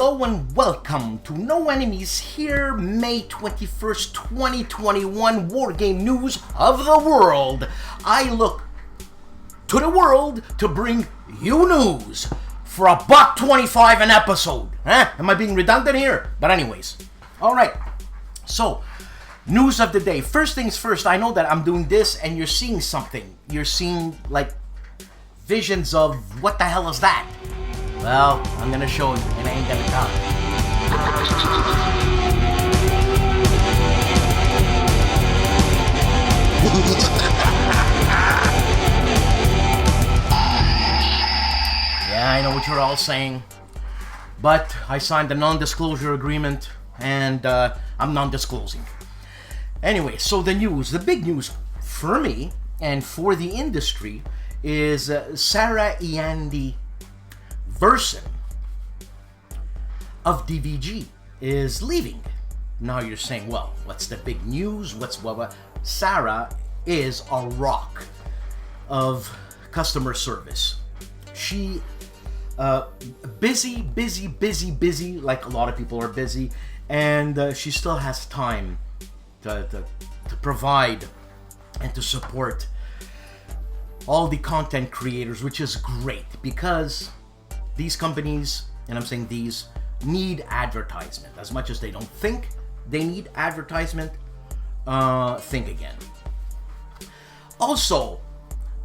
Hello and welcome to No Enemies Here, May 21st, 2021, War Game News of the World. I look to the world to bring you news for $1.25 an episode. Am I being redundant here? But anyways, alright. So, news of the day. First things first, I know that I'm doing this and you're seeing something. You're seeing, like, visions of what the hell is that? Well, I'm gonna show you, and I ain't gonna tell you. Yeah, I know what you're all saying, but I signed a non-disclosure agreement, and I'm non-disclosing. Anyway, so the news, the big news for me and for the industry is Sarah Iandi Verson of DVG is leaving. Now you're saying, well, what's the big news? What's what? Sarah is a rock of customer service. She busy, like a lot of people are busy, and she still has time to provide and to support all the content creators, which is great because these companies, and I'm saying these, need advertisement. As much as they don't think they need advertisement, think again. Also,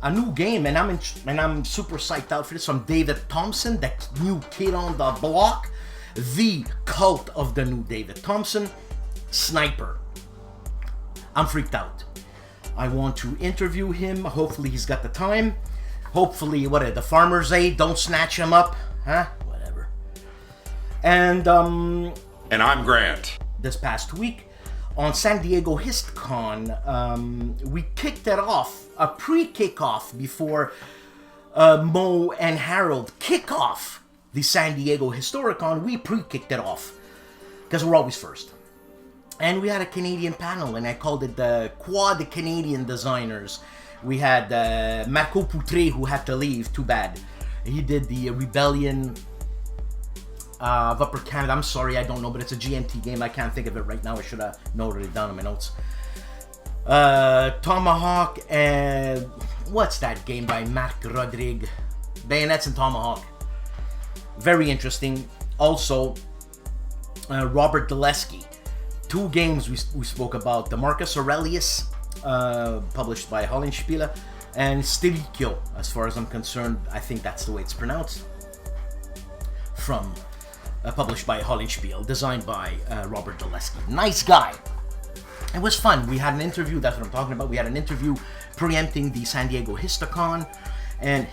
a new game, and I'm super psyched out for this, from David Thompson, the new kid on the block, the cult of the new David Thompson, Sniper. I'm freaked out. I want to interview him. Hopefully he's got the time. Hopefully, the Farmer's Aid don't snatch him up, huh? Whatever. And I'm Grant. This past week on San Diego HistCon, we kicked it off, a pre-kickoff before Mo and Harold kick off the San Diego Historicon. We pre-kicked it off because we're always first. And we had a Canadian panel, and I called it the Quad Canadian Designers. We had Marco Poutre, who had to leave, too bad. He did the Rebellion of Upper Canada. I'm sorry, I don't know, but it's a GMT game. I can't think of it right now. I should have noted it down in my notes. Tomahawk and... what's that game by Marc Rodrigue? Bayonets and Tomahawk. Very interesting. Also, Robert Dulesky. Two games we spoke about. The Marcus Aurelius, published by HOLLANDSPIELE, and Stelicchio, as far as I'm concerned, I think that's the way it's pronounced, from published by HOLLANDSPIELE, designed by Robert Dulesky. Nice guy. It was fun. We had an interview, that's what I'm talking about. We had an interview preempting the San Diego HistCon, and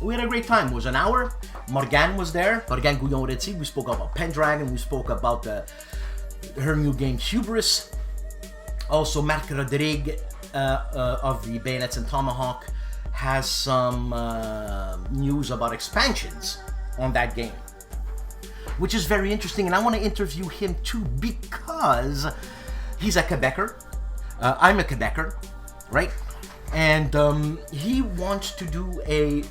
we had a great time. It was an hour. Morgane was there. Morgane Gouillon-Retzi. We spoke about Pendragon. We spoke about her new game Hubris. Also, Marc Rodrigue of the Bayonets and Tomahawk has some news about expansions on that game, which is very interesting, and I want to interview him too because he's a Quebecer. I'm a Quebecer, right? And he wants to do a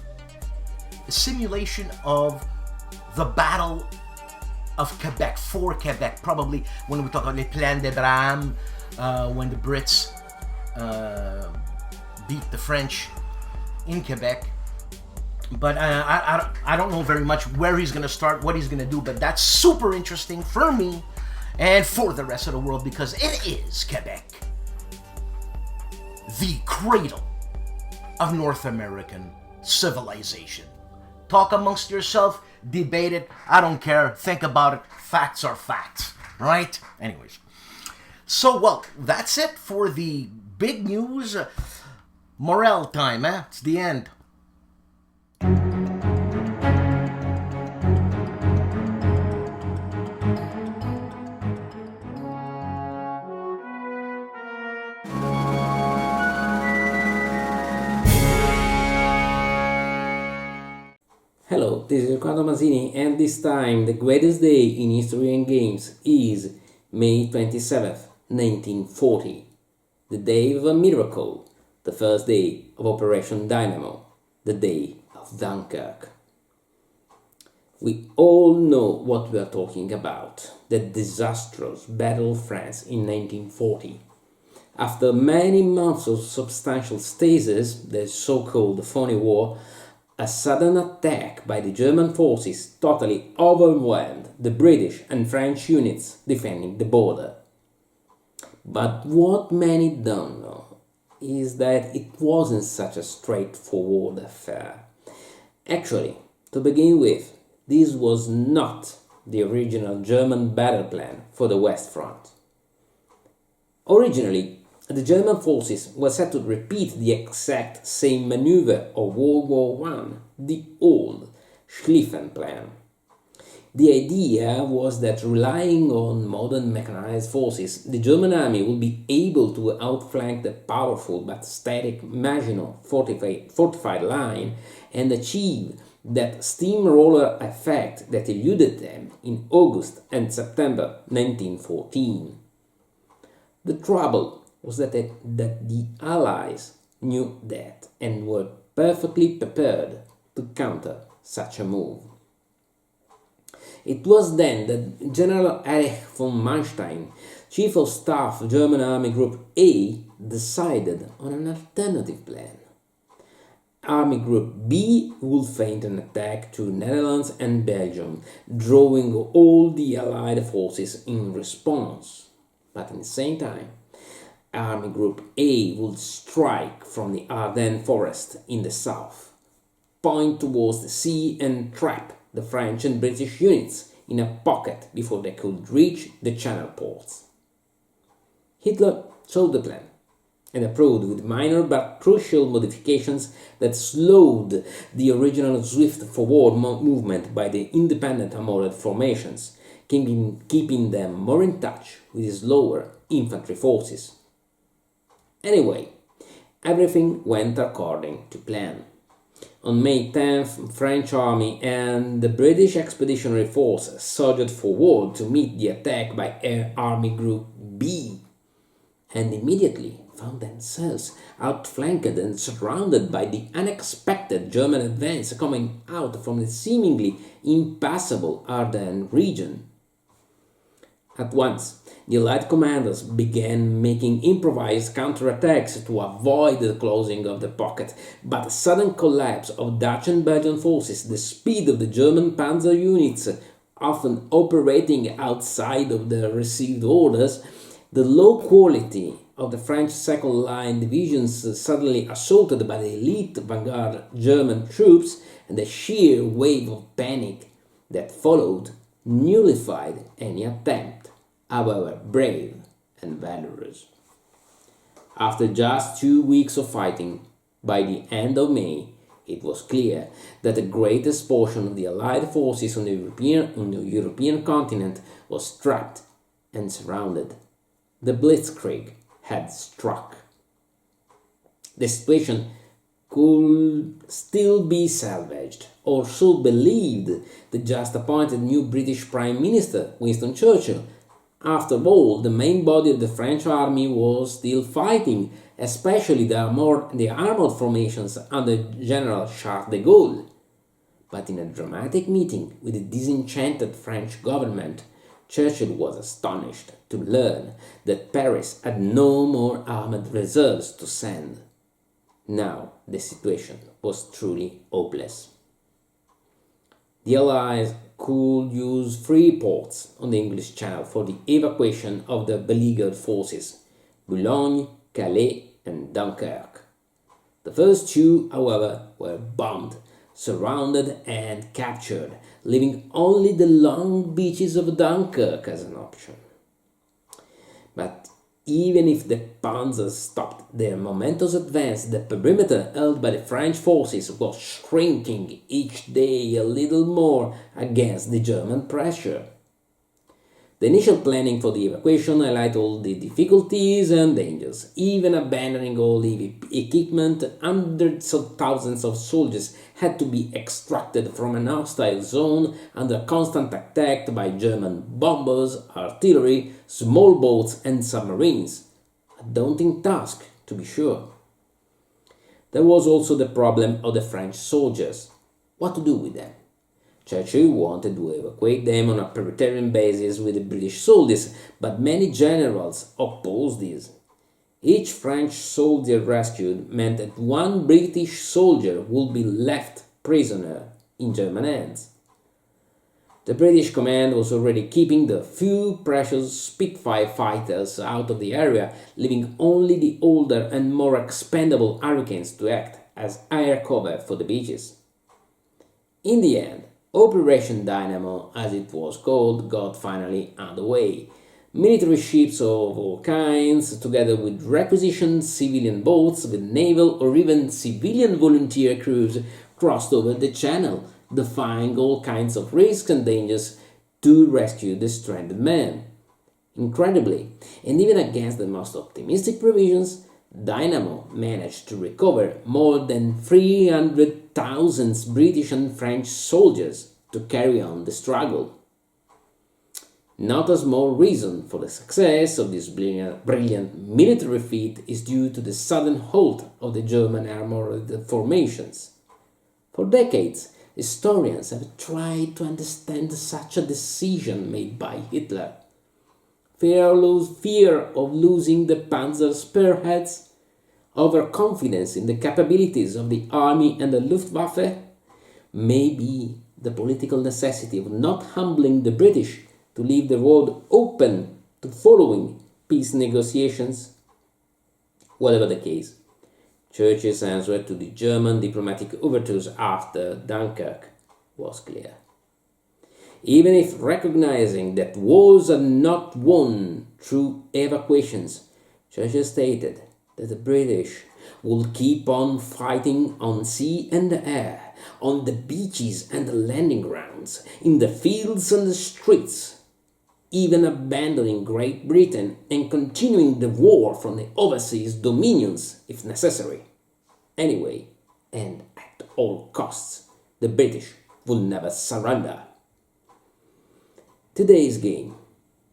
simulation of the Battle of Quebec, for Quebec, probably when we talk about Les Plaines d'Abraham, when the Brits beat the French in Quebec. But I don't know very much where he's going to start, what he's going to do, but that's super interesting for me and for the rest of the world because it is Quebec, the cradle of North American civilization. Talk amongst yourself, debate it, I don't care, think about it, facts are facts, right? Anyways, so, well, that's it for the big news. Morale time, it's the end. Hello, this is Riccardo Masini, and this time the greatest day in history and games is May 27th, 1940, the day of a miracle, the first day of Operation Dynamo, the day of Dunkirk. We all know what we are talking about, the disastrous Battle of France in 1940. After many months of substantial stasis, the so-called phony war, a sudden attack by the German forces totally overwhelmed the British and French units defending the border. But what many don't know is that it wasn't such a straightforward affair. Actually, to begin with, this was not the original German battle plan for the West Front. Originally, the German forces were set to repeat the exact same maneuver of World War I, the old Schlieffen plan. The idea was that relying on modern mechanized forces, the German army would be able to outflank the powerful but static Maginot fortified line and achieve that steamroller effect that eluded them in August and September 1914. The trouble was that the Allies knew that and were perfectly prepared to counter such a move. It was then that General Erich von Manstein, Chief of Staff of German Army Group A, decided on an alternative plan. Army Group B would feint an attack to Netherlands and Belgium, drawing all the Allied forces in response. But at the same time, Army Group A would strike from the Ardennes forest in the south, point towards the sea and trap the French and British units in a pocket before they could reach the Channel ports. Hitler saw the plan and approved with minor but crucial modifications that slowed the original swift forward movement by the independent armored formations, keeping them more in touch with his lower infantry forces. Anyway, everything went according to plan. On May 10th, French army and the British Expeditionary Force surged forward to meet the attack by Army Group B, and immediately found themselves outflanked and surrounded by the unexpected German advance coming out from the seemingly impassable Ardennes region. At once, the Allied commanders began making improvised counterattacks to avoid the closing of the pocket, but the sudden collapse of Dutch and Belgian forces, the speed of the German panzer units, often operating outside of the received orders, the low quality of the French second-line divisions suddenly assaulted by the elite vanguard German troops, and the sheer wave of panic that followed nullified any attempt, however brave and valorous. After just 2 weeks of fighting, by the end of May, it was clear that the greatest portion of the Allied forces on the European continent was trapped and surrounded. The Blitzkrieg had struck. The situation could still be salvaged, or so believed the just appointed new British Prime Minister, Winston Churchill. After all, the main body of the French army was still fighting, especially the armored formations under General Charles de Gaulle. But in a dramatic meeting with the disenchanted French government, Churchill was astonished to learn that Paris had no more armed reserves to send. Now the situation was truly hopeless. The Allies could use 3 ports on the English Channel for the evacuation of the beleaguered forces: Boulogne, Calais, and Dunkirk. The first 2, however, were bombed, surrounded, and captured, leaving only the long beaches of Dunkirk as an option. But even if the panzers stopped their momentous advance, the perimeter held by the French forces was shrinking each day a little more against the German pressure. The initial planning for the evacuation highlighted all the difficulties and dangers. Even abandoning all the equipment, hundreds of thousands of soldiers had to be extracted from an hostile zone under constant attack by German bombers, artillery, small boats and submarines. A daunting task, to be sure. There was also the problem of the French soldiers. What to do with them? Churchill wanted to evacuate them on a Presbyterian basis with the British soldiers, but many generals opposed this. Each French soldier rescued meant that one British soldier would be left prisoner in German hands. The British command was already keeping the few precious Spitfire fighters out of the area, leaving only the older and more expendable Hurricanes to act as air cover for the beaches. In the end, Operation Dynamo, as it was called, got finally underway. Military ships of all kinds, together with requisitioned civilian boats with naval or even civilian volunteer crews, crossed over the channel, defying all kinds of risks and dangers to rescue the stranded men. Incredibly, and even against the most optimistic previsions, Dynamo managed to recover more than 300,000 British and French soldiers to carry on the struggle. Not a small reason for the success of this brilliant military feat is due to the sudden halt of the German armored formations. For decades, historians have tried to understand such a decision made by Hitler. Fear of losing the panzer spearheads, overconfidence in the capabilities of the army and the Luftwaffe, maybe the political necessity of not humbling the British to leave the road open to following peace negotiations. Whatever the case, Churchill's answer to the German diplomatic overtures after Dunkirk was clear. Even if recognizing that wars are not won through evacuations, Churchill stated that the British will keep on fighting on sea and air, on the beaches and the landing grounds, in the fields and the streets, even abandoning Great Britain and continuing the war from the overseas dominions if necessary. Anyway, and at all costs, the British will never surrender. Today's game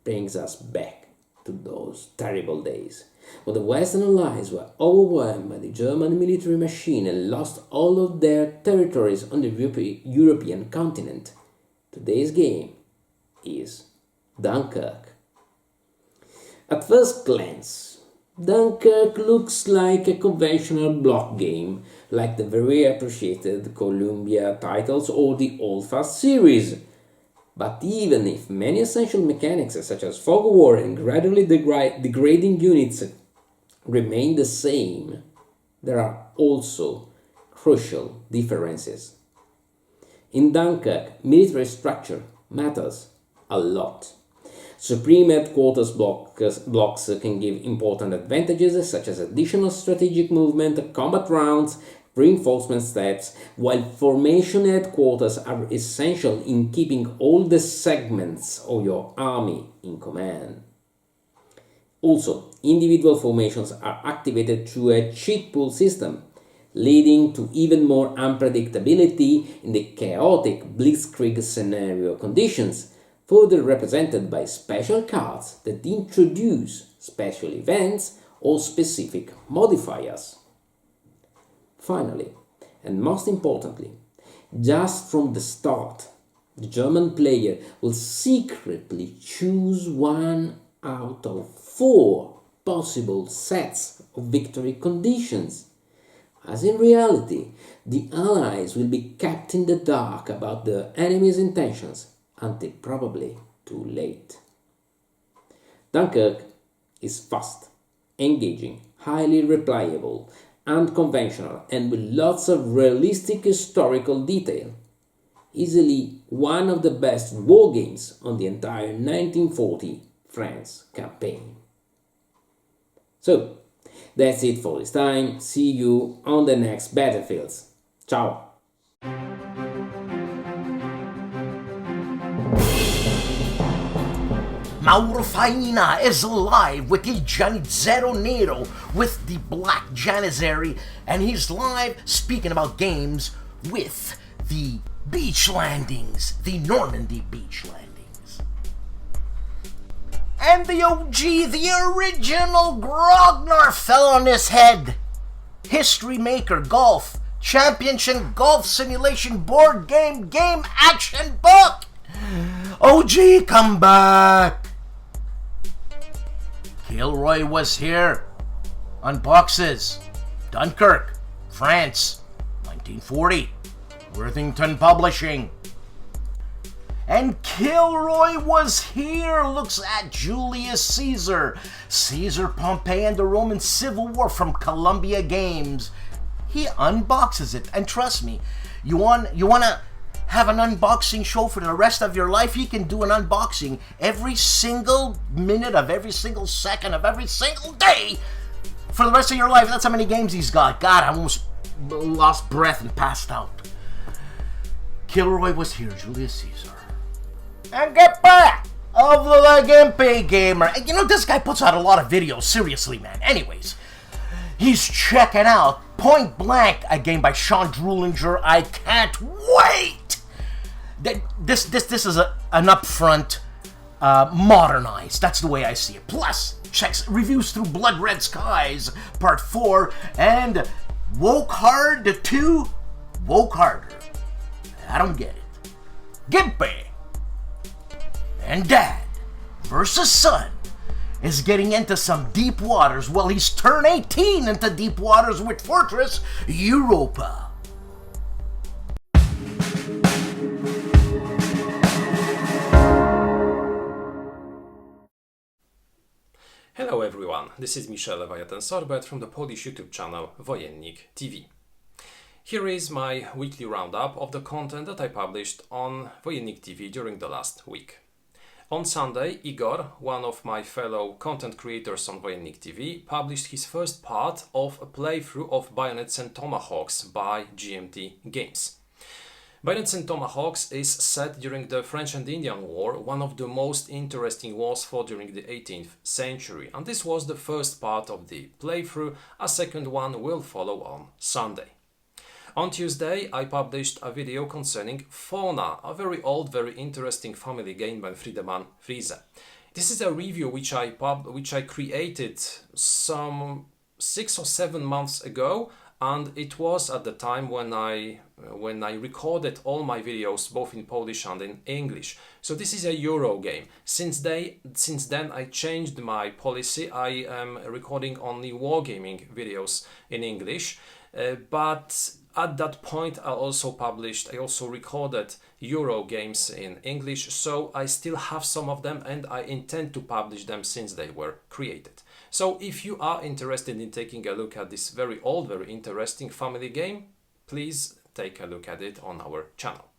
brings us back to those terrible days when the Western Allies were overwhelmed by the German military machine and lost all of their territories on the European continent. Today's game is Dunkirk. At first glance, Dunkirk looks like a conventional block game, like the very appreciated Columbia titles or the Old-Fast series. But even if many essential mechanics such as fog of war and gradually degrading units remain the same, there are also crucial differences. In Dunkirk, military structure matters a lot. Supreme headquarters blocks can give important advantages such as additional strategic movement, combat rounds, reinforcement steps, while formation headquarters are essential in keeping all the segments of your army in command. Also, individual formations are activated through a cheat pool system, leading to even more unpredictability in the chaotic blitzkrieg scenario conditions, further represented by special cards that introduce special events or specific modifiers. Finally, and most importantly, just from the start, the German player will secretly choose one out of 4 possible sets of victory conditions, as in reality, the Allies will be kept in the dark about the enemy's intentions until probably too late. Dunkirk is fast, engaging, highly replayable, unconventional, and with lots of realistic historical detail. Easily one of the best war games on the entire 1940 France campaign. So, that's it for this time. See you on the next battlefields. Ciao! Mauro Faina is live with Il Giannizzero Nero with the Black Janizary, and he's live speaking about games with the beach landings, the Normandy beach landings. And the OG, the original Grognard fell on his head. History maker, golf, Championship Golf Simulation Board Game Action Book! OG, come back! KilRoyWasHere unboxes Dunkirk, France, 1940. Worthington Publishing. And KilRoyWasHere looks at Julius Caesar, Caesar Pompey and the Roman Civil War from Columbia Games. He unboxes it, and trust me, you wanna have an unboxing show for the rest of your life? He can do an unboxing every single minute of every single second of every single day for the rest of your life. That's how many games he's got. God, I almost lost breath and passed out. KilRoyWasHere, Julius Caesar. And get back of the GIMPY gamer. And you know, this guy puts out a lot of videos, seriously, man. Anyways, he's checking out Point Blank, a game by Sean Drulinger. I can't wait. This is an upfront, modernized. That's the way I see it. Plus, checks reviews through Blood Red Skies Part 4 and Woke Hard 2, Woke Harder. I don't get it. GIMPY and Dad versus Son is getting into some deep waters. Well, he's turned 18 into deep waters with Fortress Europa. Hello everyone, this is Michel Leviathan-Sorbet from the Polish YouTube channel Wojennik TV. Here is my weekly roundup of the content that I published on Wojennik TV during the last week. On Sunday, Igor, one of my fellow content creators on Wojennik TV, published his first part of a playthrough of Bayonets and Tomahawks by GMT Games. Bayonets and Tomahawks is set during the French and Indian War, one of the most interesting wars fought during the 18th century, and this was the first part of the playthrough. A second one will follow on Sunday. On Tuesday, I published a video concerning Fauna, a very old, very interesting family game by Friedemann Friese. This is a review which I created some 6 or 7 months ago, and it was at the time when I recorded all my videos both in Polish and in English. So this is a Euro game. Since then I changed my policy. I am recording only wargaming videos in English, but at that point I also recorded Euro games in English, so I still have some of them and I intend to publish them since they were created. So if you are interested in taking a look at this very old, very interesting family game, please take a look at it on our channel.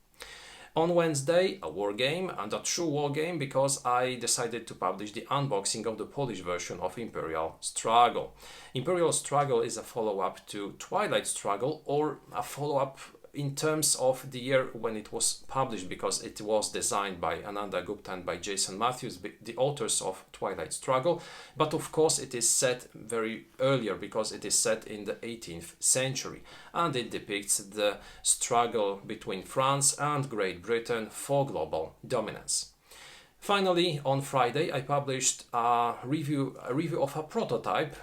On Wednesday, a war game, and a true war game, because I decided to publish the unboxing of the Polish version of Imperial Struggle. Imperial Struggle is a follow-up to Twilight Struggle, or a follow-up in terms of the year when it was published, because it was designed by Ananda Gupta and by Jason Matthews, the authors of Twilight Struggle. But of course it is set very earlier, because it is set in the 18th century, and it depicts the struggle between France and Great Britain for global dominance. Finally, on Friday, I published a review of a prototype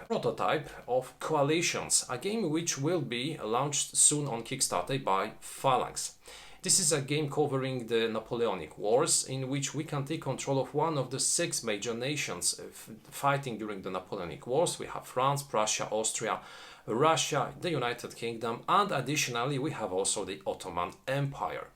of Coalitions, a game which will be launched soon on Kickstarter by Phalanx. This is a game covering the Napoleonic Wars, in which we can take control of one of the 6 major nations fighting during the Napoleonic Wars. We have France, Prussia, Austria, Russia, the United Kingdom, and additionally we have also the Ottoman Empire.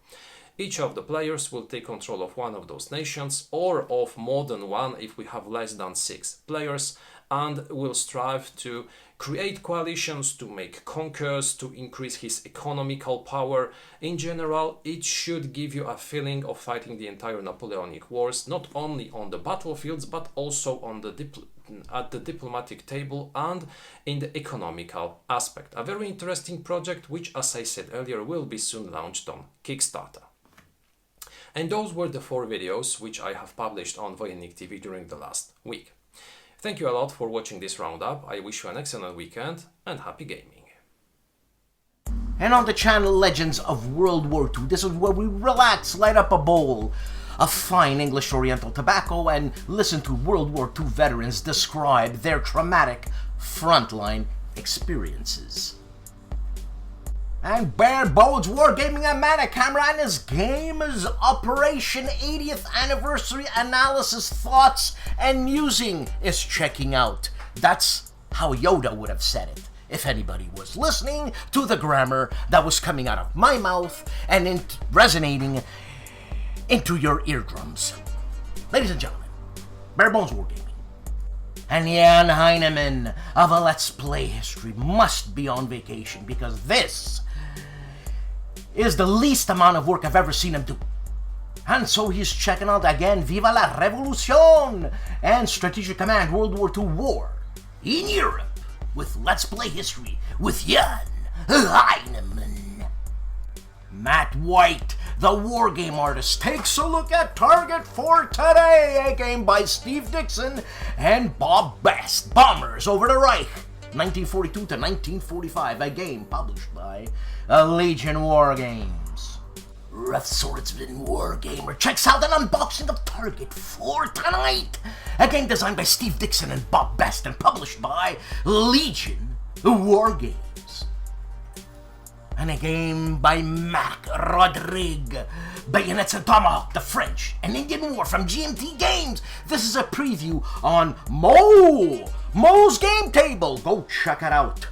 Each of the players will take control of one of those nations, or of more than one if we have less than 6 players, and will strive to create coalitions, to make conquers, to increase his economical power. In general, it should give you a feeling of fighting the entire Napoleonic Wars, not only on the battlefields, but also on at the diplomatic table and in the economical aspect. A very interesting project which, as I said earlier, will be soon launched on Kickstarter. And those were the 4 videos which I have published on Wojennik TV during the last week. Thank you a lot for watching this roundup. I wish you an excellent weekend and happy gaming. And on the channel Legends of World War II, this is where we relax, light up a bowl of fine English Oriental tobacco and listen to World War II veterans describe their traumatic frontline experiences. And Bear Bodes Wargaming and Mana Camera and his game's Operation 80th Anniversary Analysis Thoughts and Musing is checking out. That's how Yoda would have said it, if anybody was listening to the grammar that was coming out of my mouth and resonating into your eardrums. Ladies and gentlemen, Bare Bones Wargaming and Jan Heineman of a Let's Play History must be on vacation because this is the least amount of work I've ever seen him do. And so he's checking out again Viva la Revolution and Strategic Command World War II War in Europe with Let's Play History with Jan Heineman. Matt White, the wargame artist, takes a look at Target for Today, a game by Steve Dixon and Bob Best, Bombers Over the Reich, 1942 to 1945, a game published by Legion Wargames. Rough Swordsman Wargamer checks out an unboxing of Target for Tonight, a game designed by Steve Dixon and Bob Best and published by Legion Wargames. And a game by Mac Rodrigue, Bayonets and Tomahawk, the French and Indian War from GMT Games. This is a preview on Mo's Game Table. Go check it out.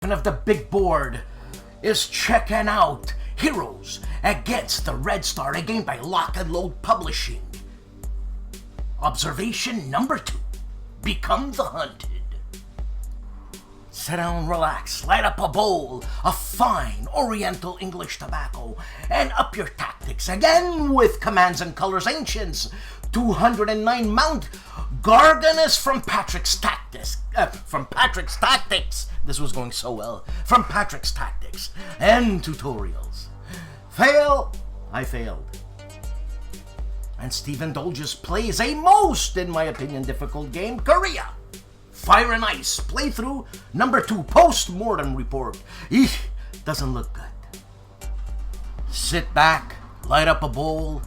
Of the big board is checking out Heroes Against the Red Star, a game by Lock and Load Publishing. Observation number 2, Become the Hunted. Sit down, relax, light up a bowl of fine Oriental English tobacco, and up your tactics again with Commands and Colors Ancients 209 Mount Garganus from Patrick's Tactics. This was going so well. From Patrick's Tactics and Tutorials. Fail, I failed. And Stephen Dolges plays a most, in my opinion, difficult game, Korea. Fire and Ice, playthrough number 2, post-mortem report. Eesh, doesn't look good. Sit back, light up a bowl,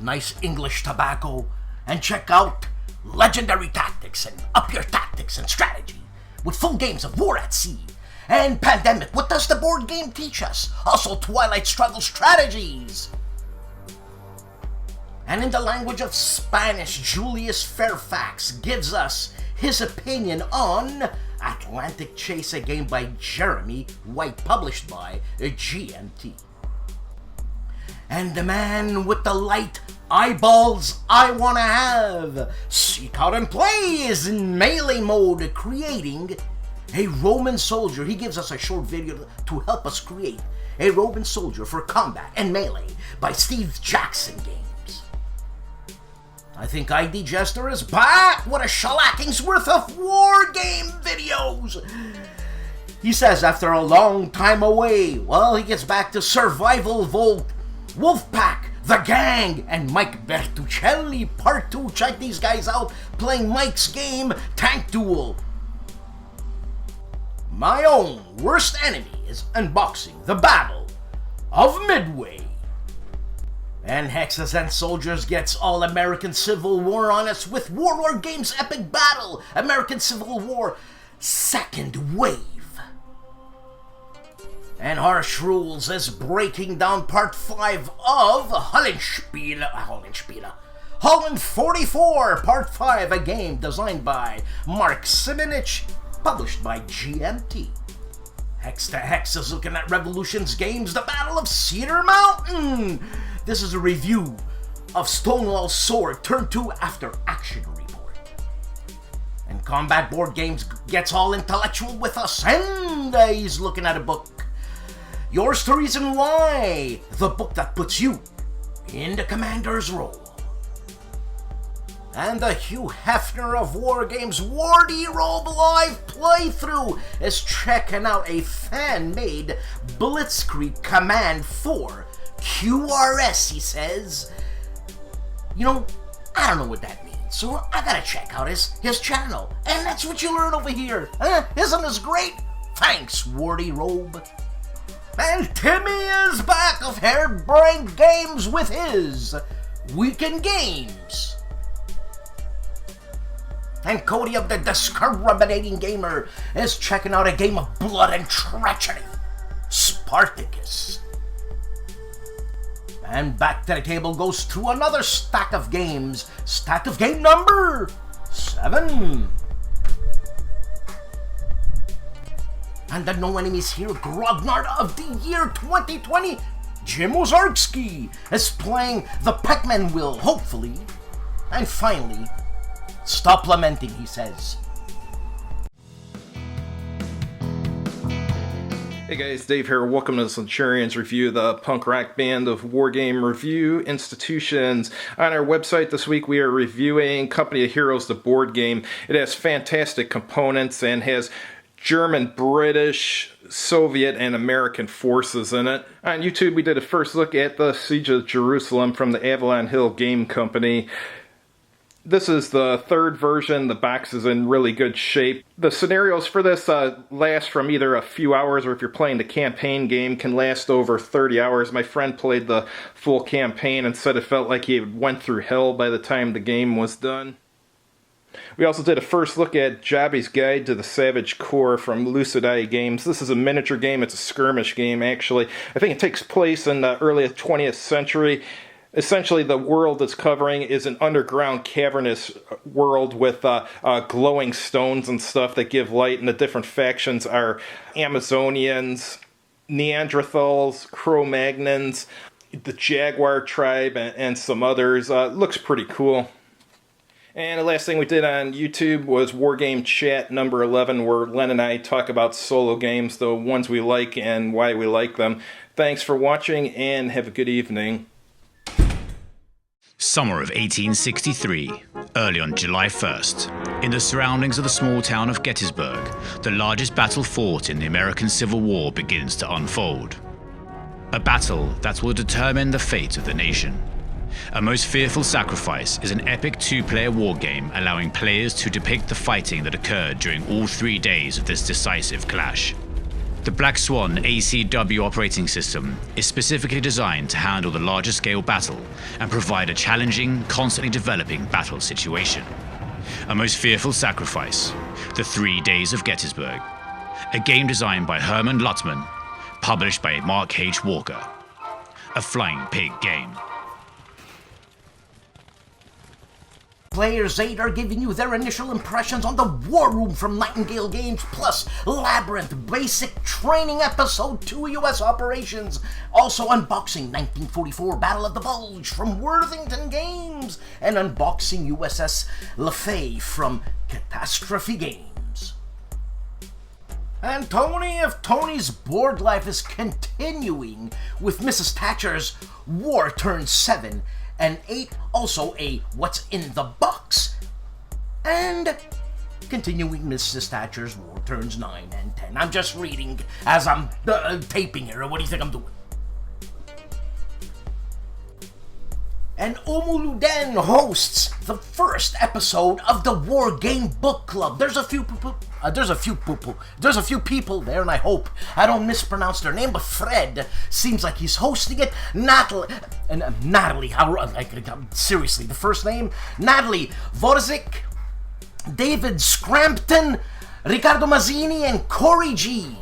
nice English tobacco, and check out Legendary Tactics and Up Your Tactics and Strategy with full games of War at Sea and Pandemic. What does the board game teach us? Also Twilight Struggle strategies. And in the language of Spanish, Julius Fairfax gives us his opinion on Atlantic Chase, a game by Jeremy White, published by GMT. And the man with the light eyeballs I wanna have, Seek Out and Play, is in melee mode, creating a Roman soldier. He gives us a short video to help us create a Roman soldier for combat and melee by Steve Jackson Games. I think ID Jester is back with a shellacking's worth of war game videos. He says after a long time away, well, he gets back to Survival Wolfpack, The Gang, and Mike Bertuccelli Part 2. Check these guys out playing Mike's game, Tank Duel. My own worst enemy is unboxing the Battle of Midway. And Hexes and Soldiers gets all American Civil War on us with Warlord Games' epic battle, American Civil War Second Wave. And Harsh Rules is breaking down part 5 of Holland 44, part 5, a game designed by Mark Simonich, published by GMT. Hex to Hex is looking at Revolution's games, The Battle of Cedar Mountain. This is a review of Stonewall Sword Turn 2 After Action Report. And Combat Board Games gets all intellectual with us, and he's looking at a book, Yours to Reason Why, the book that puts you in the commander's role. And the Hugh Hefner of War Games Wardy Robe Live playthrough is checking out a fan-made Blitzkrieg Command 4 QRS, he says. You know, I don't know what that means, so I gotta check out his channel. And that's what you learn over here. Isn't this great? Thanks, Wardy Robe. And Timmy is back of Hairbrained Games with his Weekend Games. And Cody of the Discriminating Gamer is checking out a game of blood and treachery, Spartacus. And back to the table goes to another stack of games, stack of game number 7. And the No Enemies Here Grognard of the year 2020, Jim Ozarski, is playing the Pac-Man Will, hopefully. And finally, stop lamenting, he says. Hey guys, Dave here. Welcome to the Centurions review, the punk rock band of wargame review institutions. On our website this week, we are reviewing Company of Heroes, the board game. It has fantastic components and has German, British, Soviet, and American forces in it. On YouTube, we did a first look at the Siege of Jerusalem from the Avalon Hill Game Company. This is the third version. The box is in really good shape. The scenarios for this last from either a few hours, or if you're playing the campaign game, can last over 30 hours. My friend played the full campaign and said it felt like he went through hell by the time the game was done. We also did a first look at Jobby's Guide to the Savage Core from Lucid Eye Games. This is a miniature game. It's a skirmish game, actually. I think it takes place in the early 20th century. Essentially, the world it's covering is an underground cavernous world with glowing stones and stuff that give light, and the different factions are Amazonians, Neanderthals, Cro-Magnons, the Jaguar tribe, and some others. Looks pretty cool. And the last thing we did on YouTube was Wargame Chat number 11, where Len and I talk about solo games, the ones we like and why we like them. Thanks for watching, and have a good evening. Summer of 1863, early on July 1st, in the surroundings of the small town of Gettysburg, the largest battle fought in the American Civil War begins to unfold. A battle that will determine the fate of the nation. A Most Fearful Sacrifice is an epic two-player war game allowing players to depict the fighting that occurred during all 3 days of this decisive clash. The Black Swan ACW operating system is specifically designed to handle the larger scale battle and provide a challenging, constantly developing battle situation. A Most Fearful Sacrifice, The 3 Days of Gettysburg, a game designed by Herman Luttman, published by Mark H. Walker. A Flying Pig game. Players 8 are giving you their initial impressions on the War Room from Nightingale Games, plus Labyrinth Basic Training Episode 2 US Operations, also unboxing 1944 Battle of the Bulge from Worthington Games, and unboxing USS LaFay from Catastrophe Games. And Tony of Tony's Board Life is continuing with Mrs. Thatcher's War Turn 7, and 8, also a What's in the Box, and continuing Mrs. Thatcher's War Turns 9 and 10. I'm just reading as I'm taping here. What do you think I'm doing? And Omuluden hosts the first episode of the War Game Book Club. There's a few people there, and I hope I don't mispronounce their name, but Fred seems like he's hosting it. Natalie, seriously, the first name? Natalie Vorzik, David Scrampton, Riccardo Mazzini, and Corey G.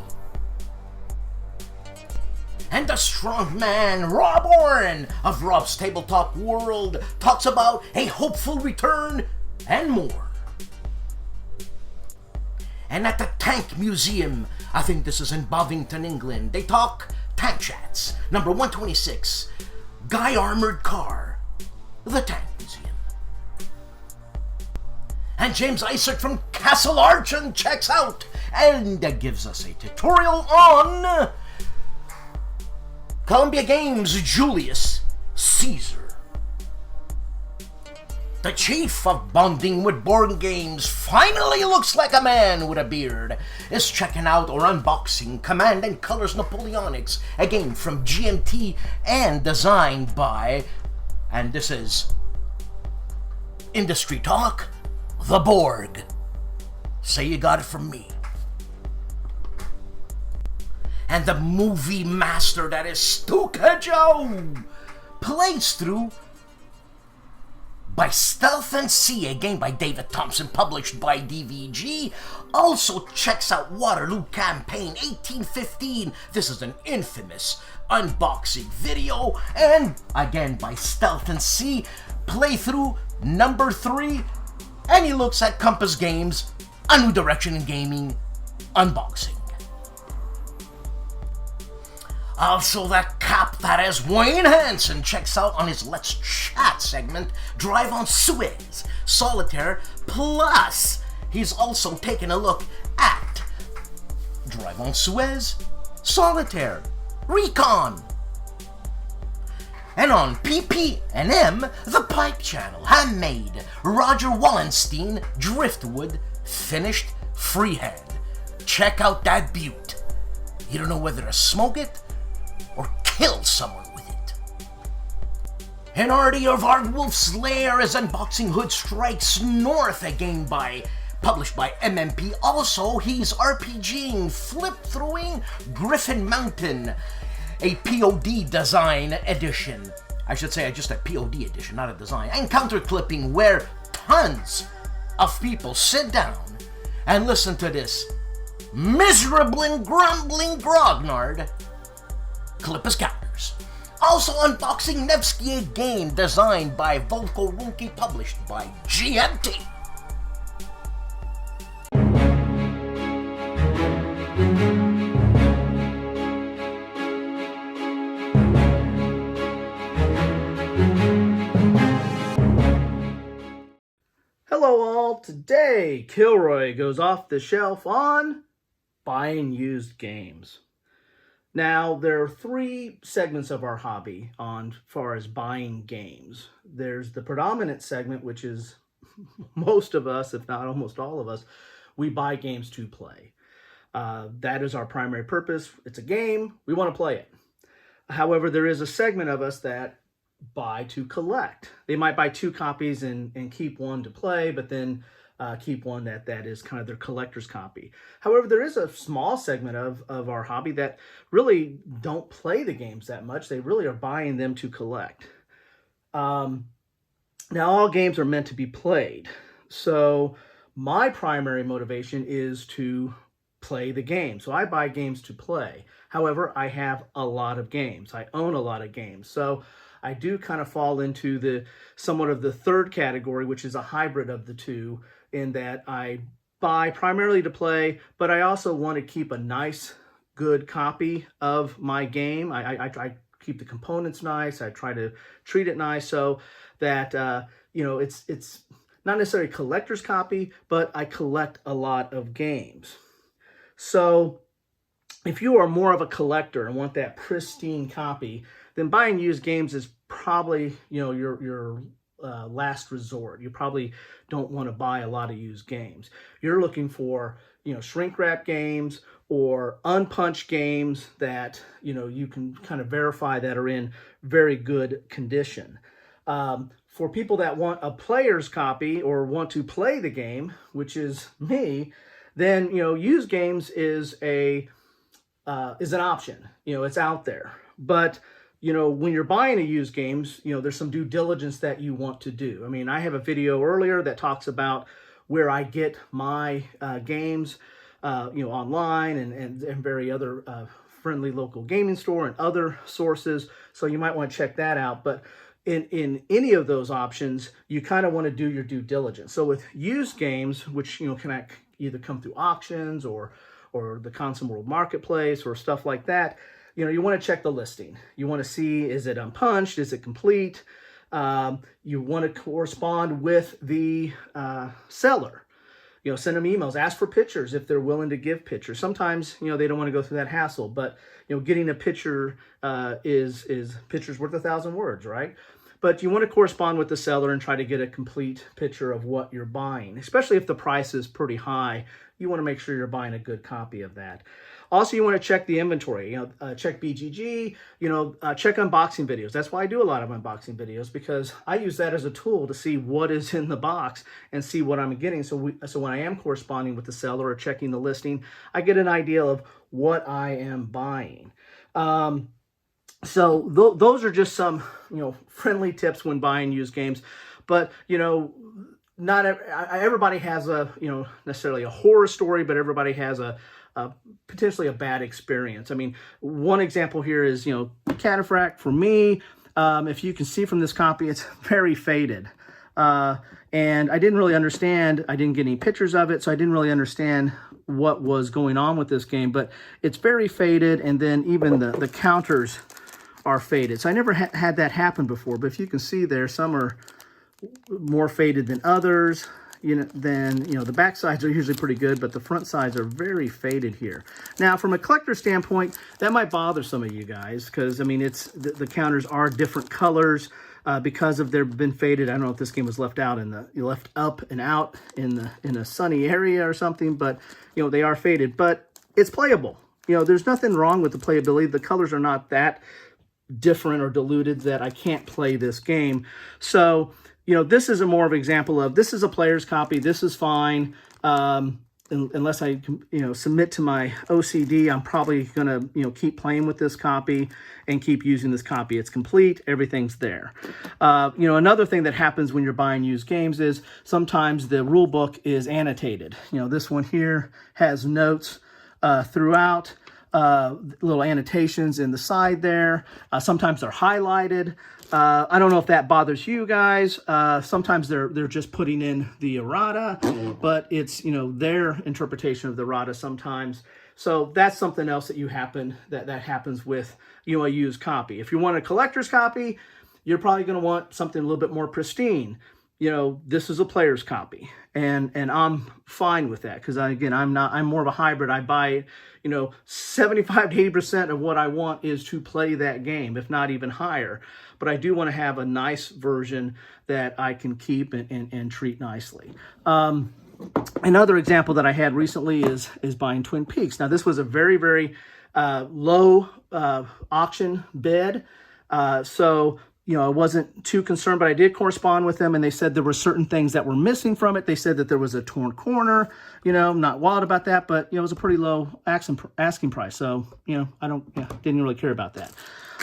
And the strong man, Rob Oren of Rob's Tabletop World, talks about a hopeful return and more. And at the Tank Museum, I think this is in Bovington, England, they talk Tank Chats, number 126, Guy Armored Car, the Tank Museum. And James Isaac from Castle Archon checks out and gives us a tutorial on Columbia Games' Julius Caesar. The chief of Bonding with Board Games finally looks like a man with a beard, is checking out or unboxing Command and Colors Napoleonics, a game from GMT and designed by, and this is industry talk, the Borg. Say you got it from me. And the movie master that is STUKAJOE plays through by Stealth and Sea, a game by David Thompson published by DVG, also checks out Waterloo Campaign 1815. This is an infamous unboxing video, and again by Stealth and Sea, playthrough number 3, and he looks at Compass Games, A New Direction in Gaming unboxing. Also, that cap that is Wayne Hansen checks out on his Let's Chat segment, Drive on Suez, Solitaire, plus he's also taking a look at Drive on Suez, Solitaire, Recon. And on PP&M, The Pipe Channel, Handmade, Roger Wallenstein, Driftwood, finished freehand. Check out that beaut. You don't know whether to smoke it or kill someone with it. And Artie of ARDWULF'S LAIR is unboxing Hood Strikes North, a game published by MMP. Also, he's RPGing, flip-throwing Griffin Mountain, a POD design edition. I should say just a POD edition, not a design. And counter-clipping, where tons of people sit down and listen to this miserable and grumbling grognard clip his counters. Also unboxing Nevsky, a game designed by Volko Runke, published by GMT. Hello all, today Kilroy goes off the shelf on buying used games. Now, there are 3 segments of our hobby on far as buying games. There's the predominant segment, which is most of us, if not almost all of us, we buy games to play. That is our primary purpose. It's a game, we want to play it. However, there is a segment of us that buy to collect. They might buy 2 copies and keep one to play, but then keep one that is kind of their collector's copy. However, there is a small segment of our hobby that really don't play the games that much. They really are buying them to collect. Now, all games are meant to be played. So my primary motivation is to play the game. So I buy games to play. However, I have a lot of games. I own a lot of games. So I do kind of fall into the somewhat of the third category, which is a hybrid of the two, in that I buy primarily to play, but I also want to keep a nice, good copy of my game. I keep the components nice. I try to treat it nice so that it's not necessarily a collector's copy, but I collect a lot of games. So if you are more of a collector and want that pristine copy, then buying used games is probably your last resort. You probably don't want to buy a lot of used games. You're looking for shrink wrap games or unpunched games that you can kind of verify that are in very good condition. For people that want a player's copy or want to play the game, which is me, then used games is an option. It's out there, but when you're buying a used games, there's some due diligence that you want to do. I mean, I have a video earlier that talks about where I get my games, online and very other friendly local gaming store and other sources. So you might want to check that out. But in any of those options, you kind of want to do your due diligence. So with used games, which can either come through auctions or the Console World Marketplace or stuff like that, you want to check the listing. You want to see, is it unpunched? Is it complete? You want to correspond with the seller. Send them emails, ask for pictures if they're willing to give pictures. Sometimes, they don't want to go through that hassle, but, getting a picture is picture's worth 1,000 words, right? But you want to correspond with the seller and try to get a complete picture of what you're buying, especially if the price is pretty high. You want to make sure you're buying a good copy of that. Also, you want to check the inventory, check BGG, check unboxing videos. That's why I do a lot of unboxing videos, because I use that as a tool to see what is in the box and see what I'm getting. So when I am corresponding with the seller or checking the listing, I get an idea of what I am buying. So those are just some, friendly tips when buying used games. But, not everybody has necessarily a horror story, but everybody has potentially a bad experience. I mean, one example here is, Cataphract for me. If you can see from this copy, it's very faded. And I didn't really understand, I didn't get any pictures of it, so I didn't really understand what was going on with this game, but it's very faded, and then even the counters are faded. So I never had that happen before, but if you can see there, some are more faded than others. The back sides are usually pretty good, but the front sides are very faded here. Now, from a collector standpoint, that might bother some of you guys, because, I mean, the counters are different colors because of they've been faded. I don't know if this game was left out left up and out in a sunny area or something, but, they are faded. But it's playable. There's nothing wrong with the playability. The colors are not that different or diluted that I can't play this game. So, this is a more of an example of, this is a player's copy. This is fine. Unless I, submit to my OCD, I'm probably going to, keep playing with this copy and keep using this copy. It's complete. Everything's there. Another thing that happens when you're buying used games is sometimes the rule book is annotated. This one here has notes throughout. Little annotations in the side there. Sometimes they're highlighted. I don't know if that bothers you guys. Sometimes they're just putting in the errata, but it's their interpretation of the errata sometimes. So that's something else that that happens with a used copy. If you want a collector's copy, you're probably going to want something a little bit more pristine. This is a player's copy, and I'm fine with that, because I'm more of a hybrid. I buy 75 to 80% of what I want is to play that game, if not even higher. But I do want to have a nice version that I can keep and treat nicely. Another example that I had recently is buying Twin Peaks. Now, this was a very, very low auction bid, so I wasn't too concerned, but I did correspond with them, and they said there were certain things that were missing from it. They said that there was a torn corner. I'm not wild about that, but it was a pretty low asking price, so I didn't really care about that.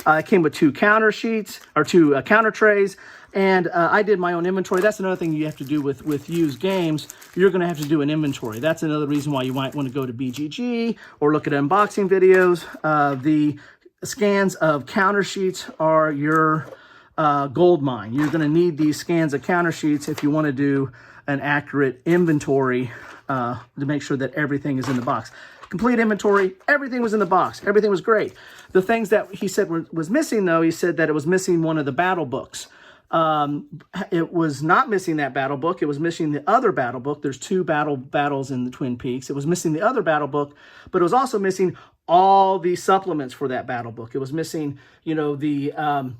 It came with two counter sheets, or two counter trays, and I did my own inventory. That's another thing you have to do with used games. You're going to have to do an inventory. That's another reason why you might want to go to BGG or look at unboxing videos. The scans of counter sheets are your gold mine. You're going to need these scans of counter sheets if you want to do an accurate inventory to make sure that everything is in the box. Complete inventory, everything was in the box. Everything was great. The things that he said was missing, though, he said that it was missing one of the battle books. It was not missing that battle book. It was missing the other battle book. There's two battles in the Twin Peaks. It was missing the other battle book, but it was also missing all the supplements for that battle book. It was missing, the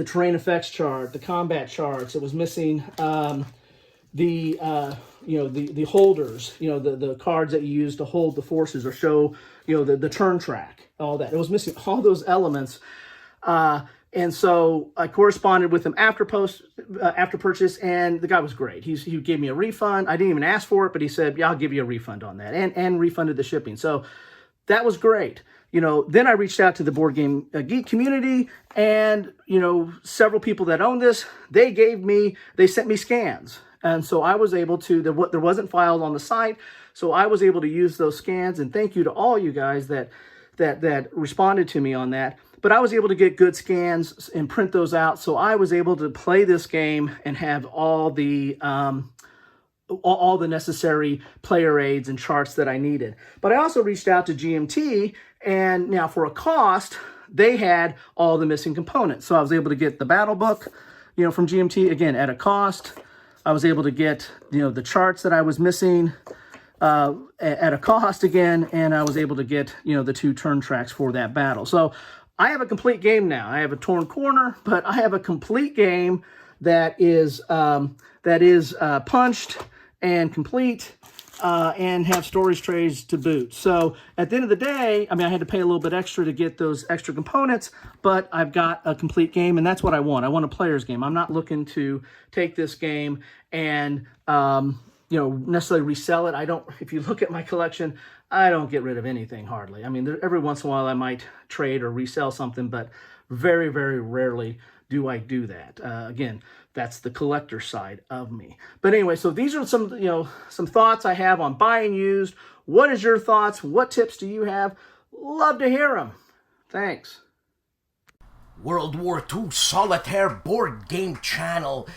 terrain effects chart, the combat charts. It was missing the holders, the cards that you use to hold the forces or show, the turn track, all that. It was missing all those elements. And so I corresponded with him after purchase, and the guy was great. He gave me a refund. I didn't even ask for it, but he said, yeah, I'll give you a refund on that, and refunded the shipping. So that was great. Then I reached out to the Board Game Geek community, and, several people that own this, they sent me scans. And so I was able to, there wasn't files on the site, so I was able to use those scans, and thank you to all you guys that that responded to me on that. But I was able to get good scans and print those out, so I was able to play this game and have all the necessary player aids and charts that I needed. But I also reached out to GMT, and now for a cost, they had all the missing components. So I was able to get the battle book, from GMT, again, at a cost. I was able to get, the charts that I was missing at a cost again, and I was able to get, the 2 turn tracks for that battle. So I have a complete game now. I have a torn corner, but I have a complete game that is punched and complete, and have storage trays to boot. So at the end of the day, I had to pay a little bit extra to get those extra components, but I've got a complete game, and that's what I want. I want a player's game. I'm not looking to take this game and necessarily resell it. If you look at my collection, I don't get rid of anything hardly. Every once in a while I might trade or resell something, but very, very rarely do I do that. Again, that's the collector side of me. But anyway, so these are some thoughts I have on buying used. What is your thoughts? What tips do you have? Love to hear them. Thanks. World War II Solitaire Board Game Channel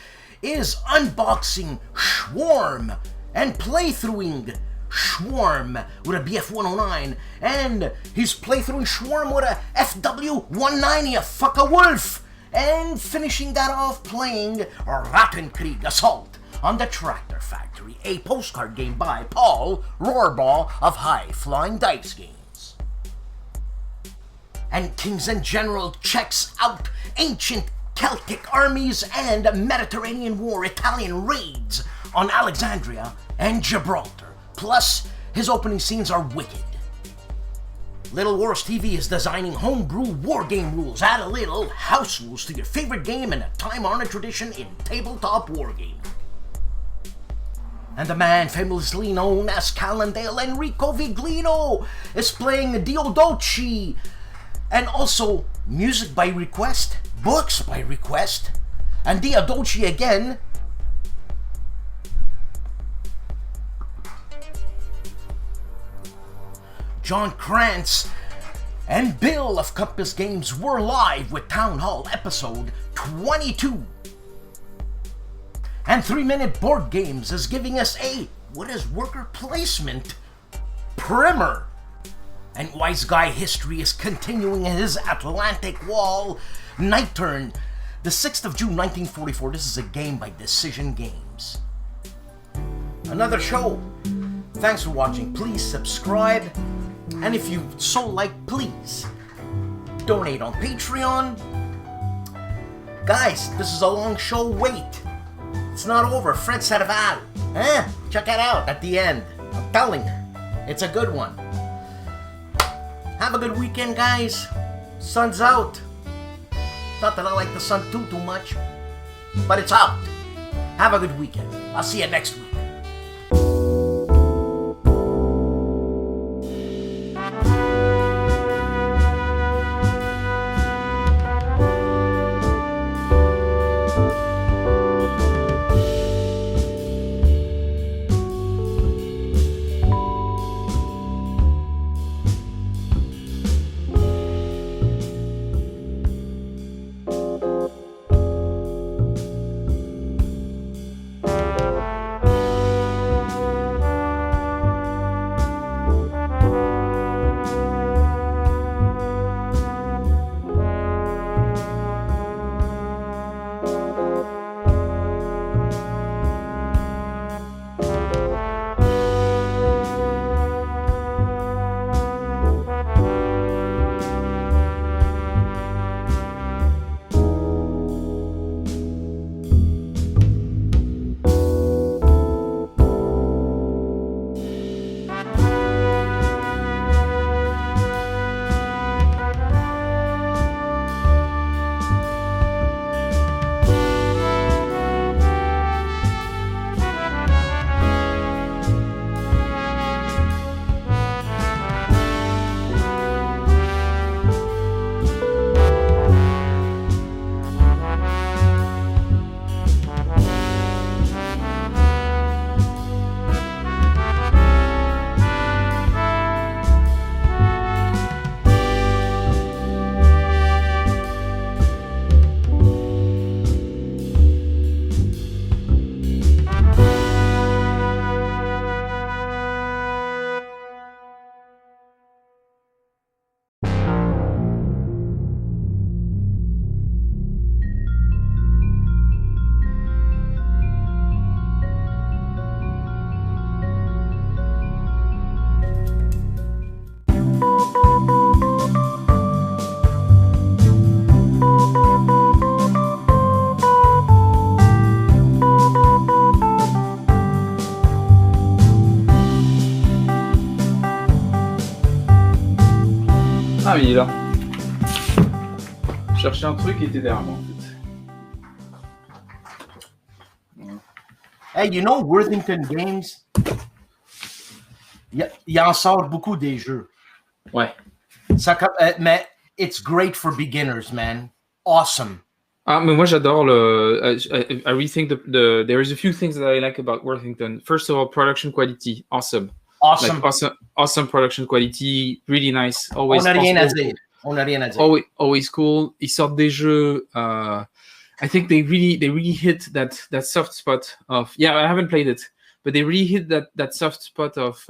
is unboxing Swarm and playthroughing Swarm with a BF-109, and he's playthroughing Swarm with a FW-190, a fuck a wolf, and finishing that off playing Rattenkrieg Assault on the Tractor Factory, a postcard game by Paul Rohrbaugh of High Flying Dice Games. And Kings and General checks out ancient Celtic armies and Mediterranean War Italian raids on Alexandria and Gibraltar. Plus, his opening scenes are wicked. Little Wars TV is designing homebrew wargame rules. Add a little house rules to your favorite game and a time-honored tradition in tabletop wargaming. And the man famously known as Calandale, Enrico Viglino, is playing Diodolci, and also music by request, books by request, and Diodolci again. John Krantz and Bill of Compass Games were live with Town Hall episode 22. And 3 Minute Board Games is giving us a What is Worker Placement primer. And Wise Guy History is continuing his Atlantic Wall Night Turn, the 6th of June 1944. This is a game by Decision Games. Another show. Thanks for watching. Please subscribe. And if you so like, please donate on Patreon. Guys, this is a long show. Wait. It's not over. Fred Saraval. Check it out at the end. I'm telling you. It's a good one. Have a good weekend, guys. Sun's out. Not that I like the sun too much, but it's out. Have a good weekend. I'll see you next week. cherchais un truc qui était derrière moi en fait. Hey, you know Worthington Games? Il en sort beaucoup des jeux. Ouais. Mais it's great for beginners, man. Awesome. Ah, mais moi j'adore le. I really think there is a few things that I like about Worthington. First of all, production quality, awesome. Awesome. Like, awesome production quality, really nice. Always. On n'a rien à dire. On n'a rien à dire. Always cool. Ils sortent des jeux. I think they really hit that soft spot of. Yeah, I haven't played it, but they really hit that soft spot of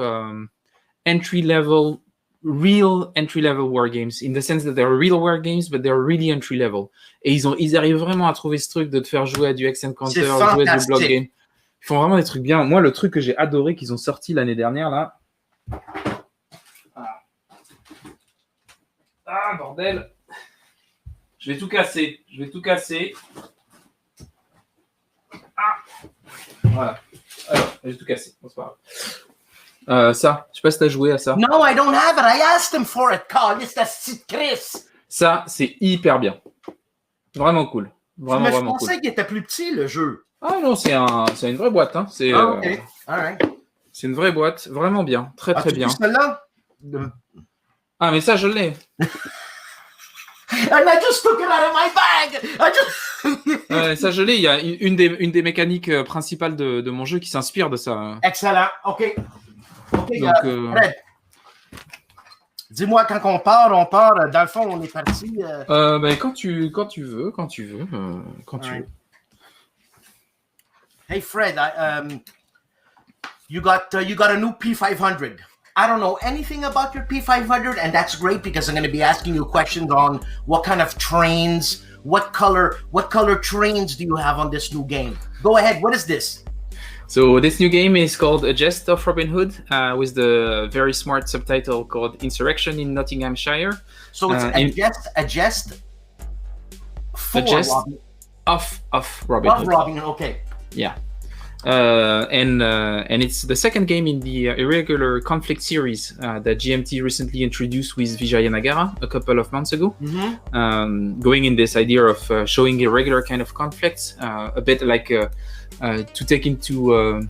real entry level war games, in the sense that they're real war games, but they're really entry level. Et ils arrivent vraiment à trouver ce truc de te faire jouer à du Hex Encounter, jouer à du block game. Ils font vraiment des trucs bien. Moi, le truc que j'ai adoré qu'ils ont sorti l'année dernière là. Ah bordel. Je vais tout casser. Ah. Voilà. Alors, j'ai tout cassé. Bon, c'est pas grave. Ça, je sais pas si t'as joué à ça. No, I don't have it. I asked him for it. Calice de petite Chris. Ça, c'est hyper bien. Vraiment cool. Vraiment, mais je vraiment pensais cool. qu'il était plus petit, le jeu. Ah non, c'est une vraie boîte. Hein. C'est OK. All right. C'est une vraie boîte. Vraiment bien. Très, très bien. Celle-là? Ah, mais ça, je l'ai. And I just took it out of my bag. Ouais, ça, je l'ai. Il y a une des mécaniques principales de mon jeu qui s'inspire de ça. Excellent. OK. Donc, Fred, dis-moi, quand on part. Dans le fond, on est parti. Ben, quand tu veux. Hey, Fred, you got a new P500. I don't know anything about your P500, and that's great because I'm going to be asking you questions on what kind of trains, what color trains do you have on this new game? Go ahead. What is this? So this new game is called A Jest of Robin Hood, with the very smart subtitle called Insurrection in Nottinghamshire. So it's a jest for Robin. Of Robin Hood. Robin, okay. Yeah. And it's the second game in the Irregular Conflict series that GMT recently introduced with Vijaya Nagara a couple of months ago. Mm-hmm. Going in this idea of showing irregular kind of conflicts, a bit like to take into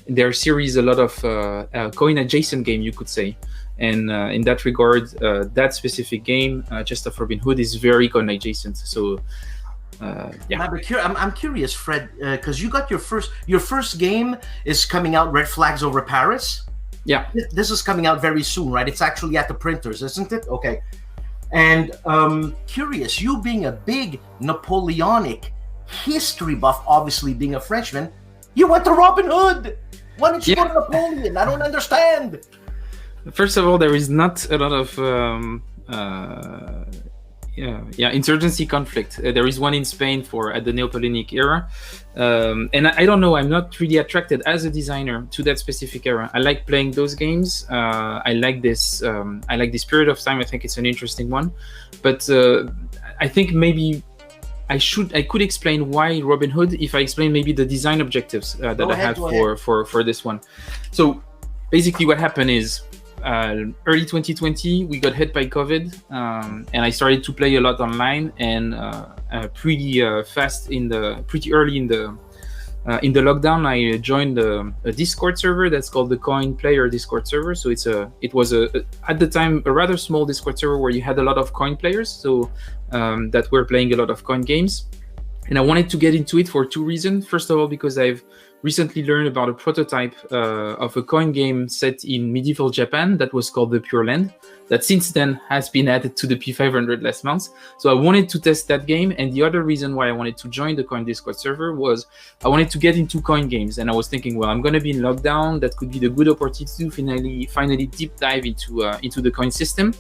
their series a lot of coin adjacent game, you could say. And in that regard, that specific game, Jest of Robin Hood, is very coin adjacent. So. Yeah. I'm curious, Fred, because you got your first game is coming out, Red Flags Over Paris. Yeah. This is coming out very soon, right? It's actually at the printers, isn't it? Okay. And curious, you being a big Napoleonic history buff, obviously being a Frenchman, you went to Robin Hood. Why didn't you go to Napoleon? I don't understand. First of all, there is not a lot of insurgency conflict. There is one in Spain at the Napoleonic era, and I don't know. I'm not really attracted as a designer to that specific era. I like playing those games. I like this. I like this period of time. I think it's an interesting one, but I think maybe I could explain why Robin Hood if I explain maybe the design objectives that I had for this one. So basically, what happened is. Early 2020, we got hit by COVID, and I started to play a lot online. And pretty early in the lockdown, I joined a Discord server that's called the Coin Player Discord server. So it was at the time a rather small Discord server where you had a lot of coin players, so that were playing a lot of coin games. And I wanted to get into it for two reasons. First of all, because I've recently learned about a prototype of a coin game set in medieval Japan that was called the Pure Land, that since then has been added to the P500 last month. So I wanted to test that game. And the other reason why I wanted to join the Coin Discord server was I wanted to get into coin games. And I was thinking, well, I'm going to be in lockdown. That could be the good opportunity to finally deep dive into the coin system.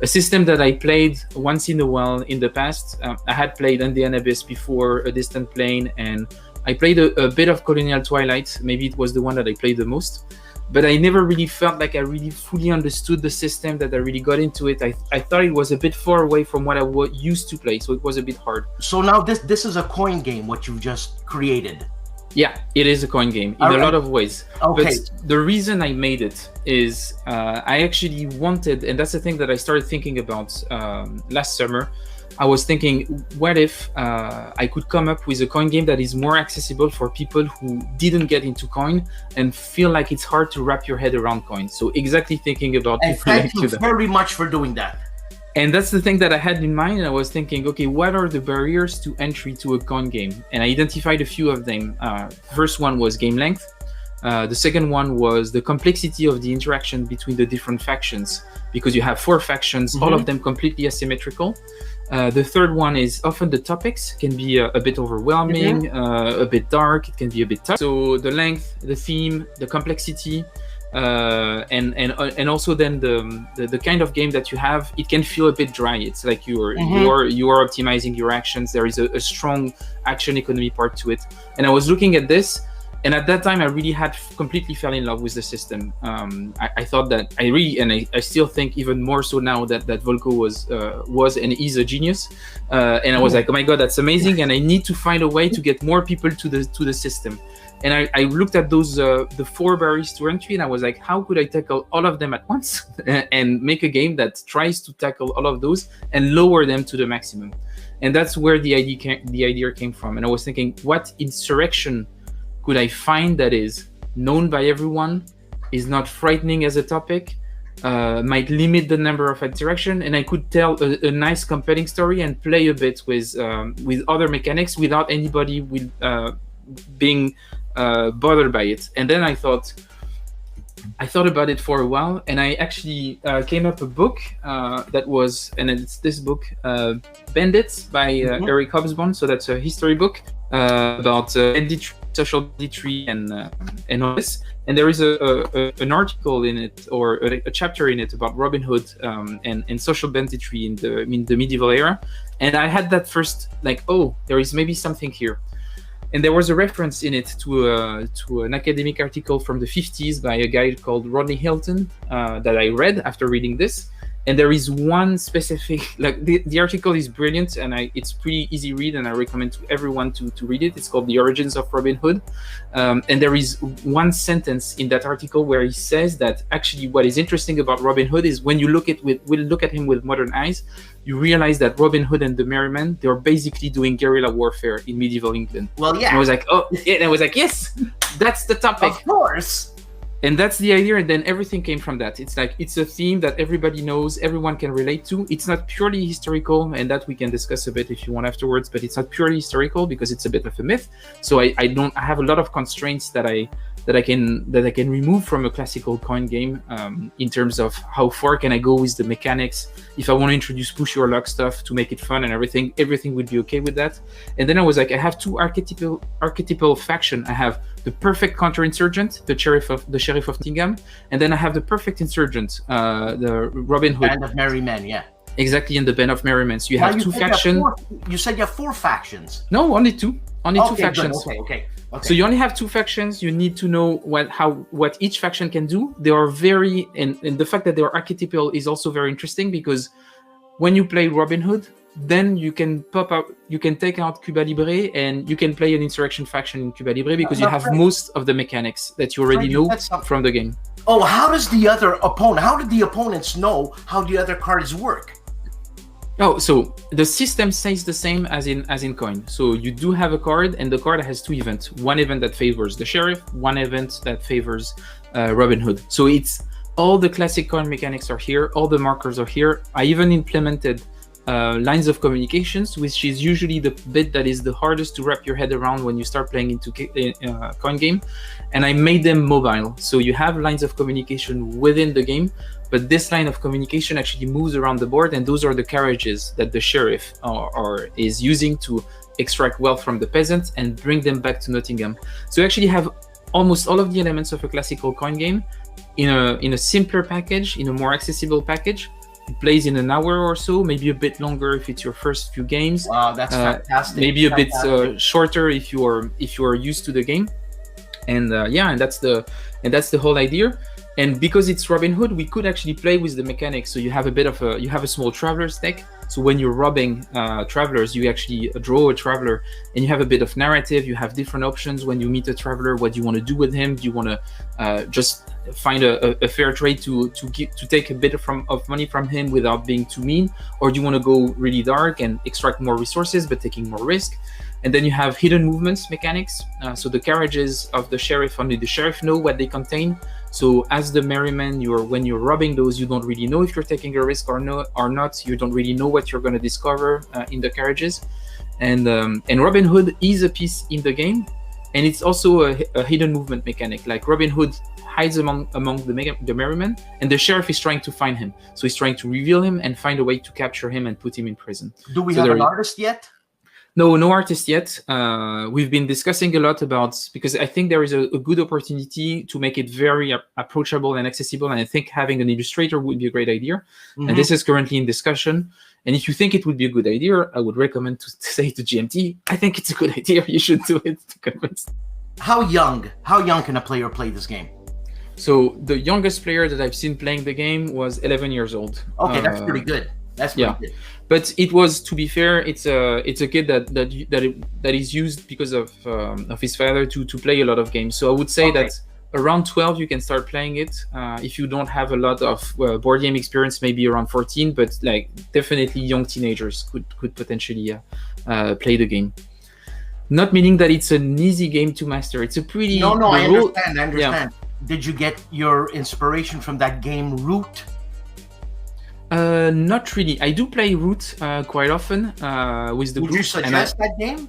A system that I played once in a while in the past. I had played Andean Abyss before, A Distant Plane, and I played a bit of Colonial Twilight. Maybe it was the one that I played the most. But I never really felt like I really fully understood the system, that I really got into it. I thought it was a bit far away from what I used to play, so it was a bit hard. So now this is a coin game, what you've just created. Yeah, it is a coin game in a lot of ways. Okay. But the reason I made it is I actually wanted, and that's the thing that I started thinking about last summer. I was thinking, what if I could come up with a coin game that is more accessible for people who didn't get into coin and feel like it's hard to wrap your head around coin. So exactly thinking about And thank you very much for doing that. And that's the thing that I had in mind. And I was thinking, okay, what are the barriers to entry to a coin game? And I identified a few of them. First one was game length. The second one was the complexity of the interaction between the different factions, because you have 4 factions, all of them completely asymmetrical. The third one is often the topics can be a bit overwhelming, a bit dark, it can be a bit tough. So the length, the theme, the complexity, and also then the kind of game that you have, it can feel a bit dry. It's like you are optimizing your actions. There is a strong action economy part to it. And I was looking at this, and at that time I really had completely fell in love with the system. I thought that I still think even more so now that Volko was and is a genius. And I was like, oh my god, that's amazing, and I need to find a way to get more people to the system. And I looked at those the 4 barriers to entry, and I was like, how could I tackle all of them at once and make a game that tries to tackle all of those and lower them to the maximum? And that's where the idea came from. And I was thinking, what insurrection could I find that is known by everyone, is not frightening as a topic, might limit the number of interaction, and I could tell a nice compelling story and play a bit with other mechanics without anybody being bothered by it. And then I thought about it for a while, and I actually came up a book that was, and it's this book, Bandits by Eric Hobsbawm. So that's a history book about banditry, social banditry, and all this. And there is an article in it, or a chapter in it, about Robin Hood and social banditry in the medieval era. And I had that first, like, oh, there is maybe something here. And there was a reference in it to an academic article from the 50s by a guy called Rodney Hilton that I read after reading this. And there is one specific, like the article is brilliant, and it's pretty easy read, and I recommend to everyone to read it. It's called The Origins of Robin Hood. And there is one sentence in that article where he says that actually what is interesting about Robin Hood is when you look at him with modern eyes, you realize that Robin Hood and the Merry Men, they were basically doing guerrilla warfare in medieval England. Well, yeah. And I was like, oh, yeah. And I was like, yes, that's the topic. Of course. And that's the idea, and then everything came from that. It's like, it's a theme that everybody knows, everyone can relate to. It's not purely historical, and that we can discuss a bit if you want afterwards, but it's not purely historical because it's a bit of a myth. So I have a lot of constraints that I can remove from a classical coin game, in terms of how far can I go with the mechanics. If I want to introduce push your luck stuff to make it fun and everything would be okay with that. And then I was like, I have 2 archetypal faction. I have the perfect counterinsurgent, the sheriff of Nottingham, and then I have the perfect insurgent, the Robin Hood. Band of Merry Men, yeah. Exactly, in the Band of Merry Men. So you have 2 factions. You said you have 4 factions. No, only 2. Only 2 factions. Good. Okay. So you only have 2 factions. You need to know what each faction can do. They are very, and the fact that they are archetypal is also very interesting, because when you play Robin Hood, then you can take out Cuba Libre, and you can play an insurrection faction in Cuba Libre, because you have most of the mechanics that you already know from the game. Oh, how did the opponents know how the other cards work? Oh, so the system stays the same as in coin. So you do have a card, and the card has 2 events. One event that favors the sheriff, one event that favors Robin Hood. So it's all the classic coin mechanics are here, all the markers are here. I even implemented lines of communications, which is usually the bit that is the hardest to wrap your head around when you start playing into coin game, and I made them mobile. So you have lines of communication within the game, but this line of communication actually moves around the board, and those are the carriages that the sheriff is using to extract wealth from the peasants and bring them back to Nottingham. So you actually have almost all of the elements of a classical coin game in a simpler package, in a more accessible package. It plays in an hour or so, maybe a bit longer if it's your first few games. Wow, that's fantastic. Maybe a bit shorter if you are used to the game. And and that's the whole idea. And because it's Robin Hood, we could actually play with the mechanics. So you have a small traveler's deck. So when you're robbing travelers, you actually draw a traveler, and you have a bit of narrative. You have different options when you meet a traveler. What do you want to do with him? Do you want to just find a fair trade to take a bit of money from him without being too mean, or do you want to go really dark and extract more resources but taking more risk? And then you have hidden movements mechanics. So the carriages of the sheriff, only the sheriff know what they contain. So as the merryman, when you're robbing those, you don't really know if you're taking a risk or not. You don't really know what you're going to discover in the carriages. And Robin Hood is a piece in the game, and it's also a hidden movement mechanic. Like Robin Hood hides among the merrymen, and the sheriff is trying to find him. So he's trying to reveal him and find a way to capture him and put him in prison. Do we have an artist yet? No artist yet. We've been discussing a lot because I think there is a good opportunity to make it very approachable and accessible, and I think having an illustrator would be a great idea. And this is currently in discussion. And if you think it would be a good idea, I would recommend to say to GMT, I think it's a good idea. You should do it to convince. How young can a player play this game? So the youngest player that I've seen playing the game was 11 years old. Okay, that's pretty good. That's pretty good. But it was, to be fair, it's a kid that is used because of his father to play a lot of games. So I would say that around 12 you can start playing it. If you don't have a lot of board game experience, maybe around 14. But like definitely young teenagers could potentially play the game. Not meaning that it's an easy game to master. It's a pretty I understand. Yeah. Did you get your inspiration from that game Root? Not really. I do play Root quite often with the group. Would you suggest that game?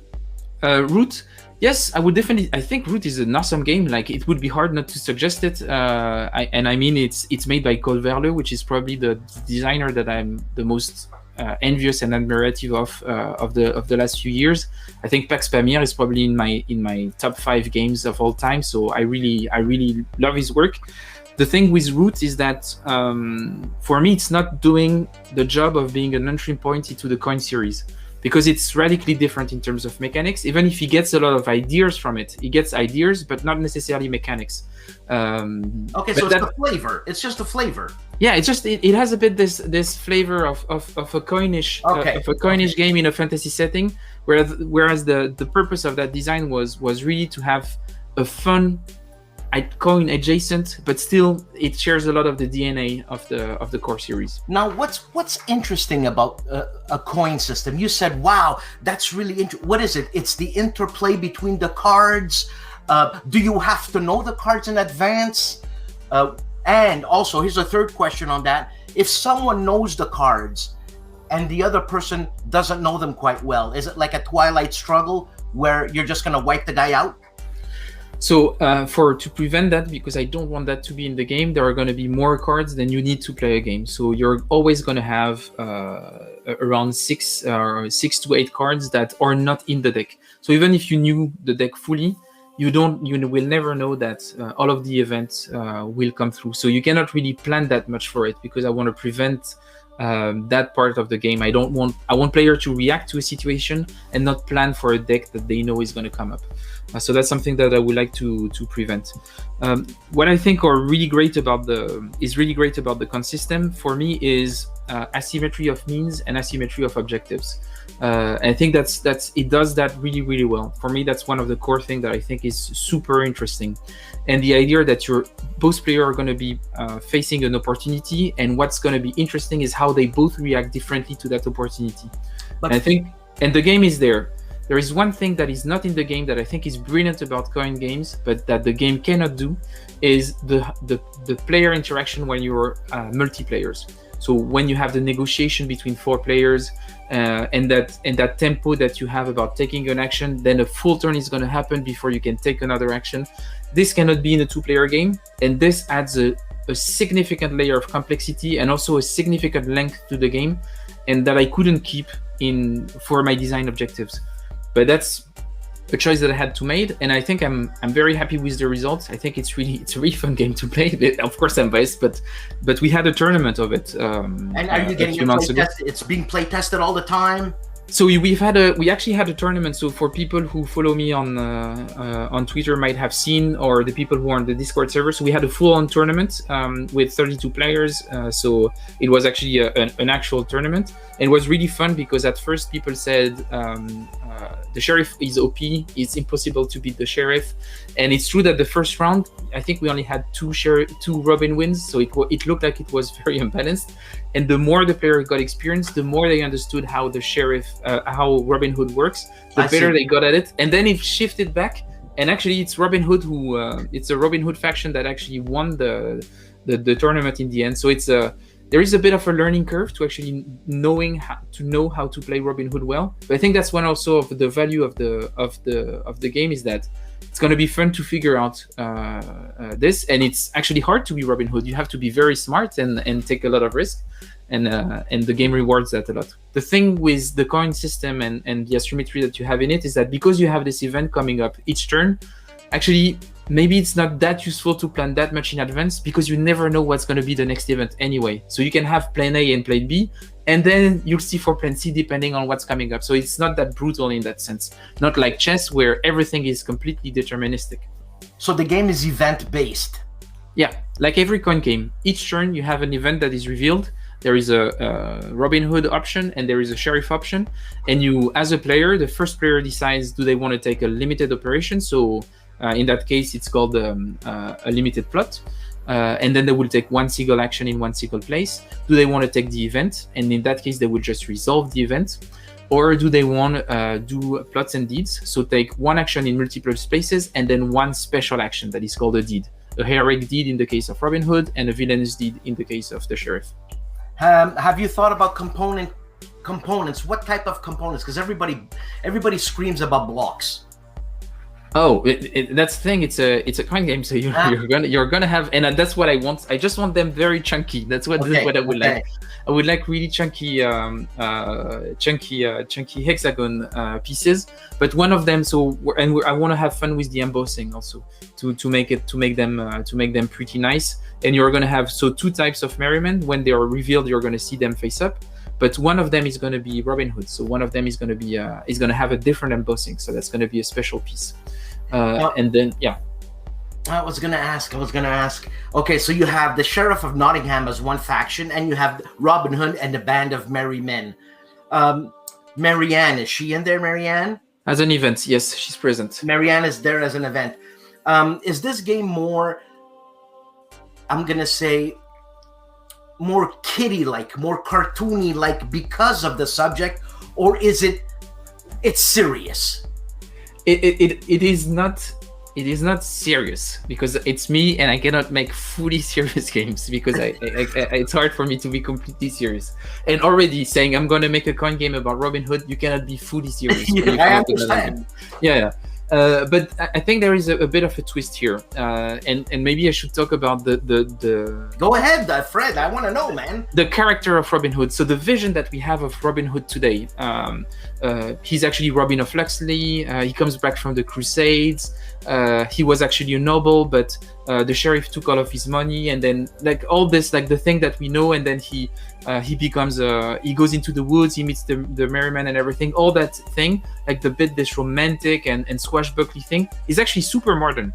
Root, yes, I would definitely. I think Root is an awesome game. Like it would be hard not to suggest it. I mean, it's made by CARROLL, which is probably the designer that I'm the most envious and admirative of the last few years. I think Pax Pamir is probably in my top 5 games of all time. So I really love his work. The thing with Root is that for me, it's not doing the job of being an entry point into the coin series, because it's radically different in terms of mechanics. Even if he gets a lot of ideas from it, he gets ideas, but not necessarily mechanics. Okay, so it's the flavor. It's just the flavor. Yeah, it's just it has a bit this flavor of a coinish game in a fantasy setting, whereas the purpose of that design was really to have a fun coin adjacent, but still it shares a lot of the DNA of the core series. Now, what's interesting about a coin system? You said, "Wow, that's really interesting." What is it? It's the interplay between the cards. Do you have to know the cards in advance? And also, here's a third question on that: if someone knows the cards and the other person doesn't know them quite well, is it like a Twilight struggle where you're just gonna wipe the guy out? So to prevent that, because I don't want that to be in the game, there are going to be more cards than you need to play a game. So you're always going to have around 6 to 8 cards that are not in the deck. So even if you knew the deck fully, you will never know that all of the events will come through. So you cannot really plan that much for it, because I want to prevent that part of the game. I want player to react to a situation and not plan for a deck that they know is going to come up. So that's something that I would like to prevent. What I think are really great about the con system for me is asymmetry of means and asymmetry of objectives. I think it does that really well. For me, that's one of the core things that I think is super interesting. And the idea that both players are going to be facing an opportunity, and what's going to be interesting is how they both react differently to that opportunity. And the game is there. There is one thing that is not in the game that I think is brilliant about coin games, but that the game cannot do, is the player interaction when you're multiplayers. So when you have the negotiation between 4 players, and that tempo that you have about taking an action, then a full turn is going to happen before you can take another action. This cannot be in a 2-player game, and this adds a significant layer of complexity and also a significant length to the game, and that I couldn't keep for my design objectives. But that's a choice that I had to make, and I think I'm very happy with the results. I think it's a really fun game to play. Of course, I'm biased, but we had a tournament of it. And are you getting it play tested? It's being play tested all the time? So we actually had a tournament. So for people who follow me on Twitter might have seen, or the people who are on the Discord server, so we had a full-on tournament with 32 players. So it was actually an actual tournament. And it was really fun because at first people said the sheriff is OP, it's impossible to beat the sheriff. And it's true that the first round, I think we only had two Robin wins, so it looked like it was very unbalanced. And the more the player got experience, the more they understood how the sheriff, how Robin Hood works, the better they got at it. And then it shifted back, and actually it's Robin Hood who, it's a Robin Hood faction that actually won the tournament in the end. So it's there is a bit of a learning curve to actually know how to play Robin Hood well. But I think that's one also of the value of the game, is that it's going to be fun to figure out this, and it's actually hard to be Robin Hood. You have to be very smart and take a lot of risk, and the game rewards that a lot. The thing with the coin system and the asymmetry that you have in it is that because you have this event coming up each turn, actually maybe it's not that useful to plan that much in advance, because you never know what's going to be the next event anyway. So you can have plan A and plan B, and then you'll see for plan C depending on what's coming up. So it's not that brutal in that sense. Not like chess where everything is completely deterministic. So the game is event-based? Yeah, like every coin game. Each turn you have an event that is revealed. There is a Robin Hood option and there is a sheriff option. And you, as a player, the first player decides, do they want to take a limited operation? So in that case, it's called a limited plot. And then they will take one single action in one single place. Do they want to take the event? And in that case, they will just resolve the event. Or do they want to do plots and deeds? So take one action in multiple spaces and then one special action that is called a deed. A heroic deed in the case of Robin Hood and a villainous deed in the case of the sheriff. Have you thought about components? What type of components? Because everybody screams about blocks. Oh, that's the thing. It's a coin game, so you're gonna have, and that's what I want. I just want them very chunky. That's what I would like. I would like really chunky hexagon pieces. But one of them, I want to have fun with the embossing also to make them pretty nice. And you're gonna have two types of merrymen. When they are revealed, you're gonna see them face up. But one of them is going to be Robin Hood. So one of them is going to be is going to have a different embossing. So that's going to be a special piece. And then, yeah. I was going to ask. Okay, so you have the Sheriff of Nottingham as one faction, and you have Robin Hood and the Band of Merry Men. Marianne, is she in there, Marianne? As an event, yes, she's present. Marianne is there as an event. Is this game more, I'm going to say, more kiddie-like, more cartoony-like because of the subject, or is it's serious? It is not serious, because it's me and I cannot make fully serious games, because it's hard for me to be completely serious. And already saying I'm gonna make a coin game about Robin Hood, you cannot be fully serious. I understand. Yeah. But I think there is a bit of a twist here, and maybe I should talk about the Go ahead, Fred. I want to know, man. The character of Robin Hood. So the vision that we have of Robin Hood today, he's actually Robin of Locksley. He comes back from the Crusades. He was actually a noble, but the sheriff took all of his money, and then like all this, like the thing that we know, and then he becomes he goes into the woods, he meets the merryman and everything. All that thing, like this romantic and swashbuckly thing, is actually super modern.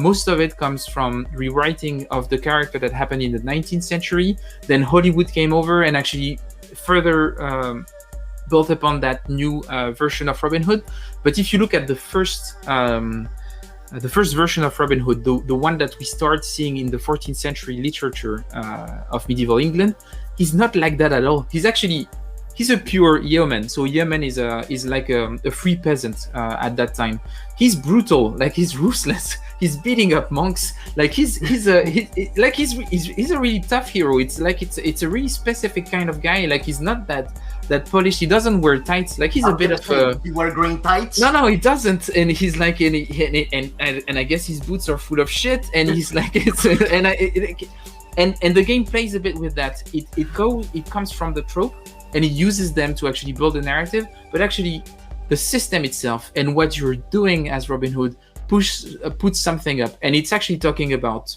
Most of it comes from rewriting of the character that happened in the 19th century. Then Hollywood came over and actually further built upon that new version of Robin Hood. But if you look at the first version of Robin Hood, the one that we start seeing in the 14th century literature of medieval England, he's not like that at all. He's a pure yeoman. So yeoman is like a free peasant at that time. He's brutal, like he's ruthless. He's beating up monks. Like he's a really tough hero. It's like it's a really specific kind of guy. Like he's not that polished. He doesn't wear tights. Like he's a bit of a. He wear green tights? No, he doesn't. And he's like, and I guess his boots are full of shit. And he's like, and the game plays a bit with that. It comes from the trope, and it uses them to actually build a narrative. But actually, the system itself and what you're doing as Robin Hood puts something up, and it's actually talking about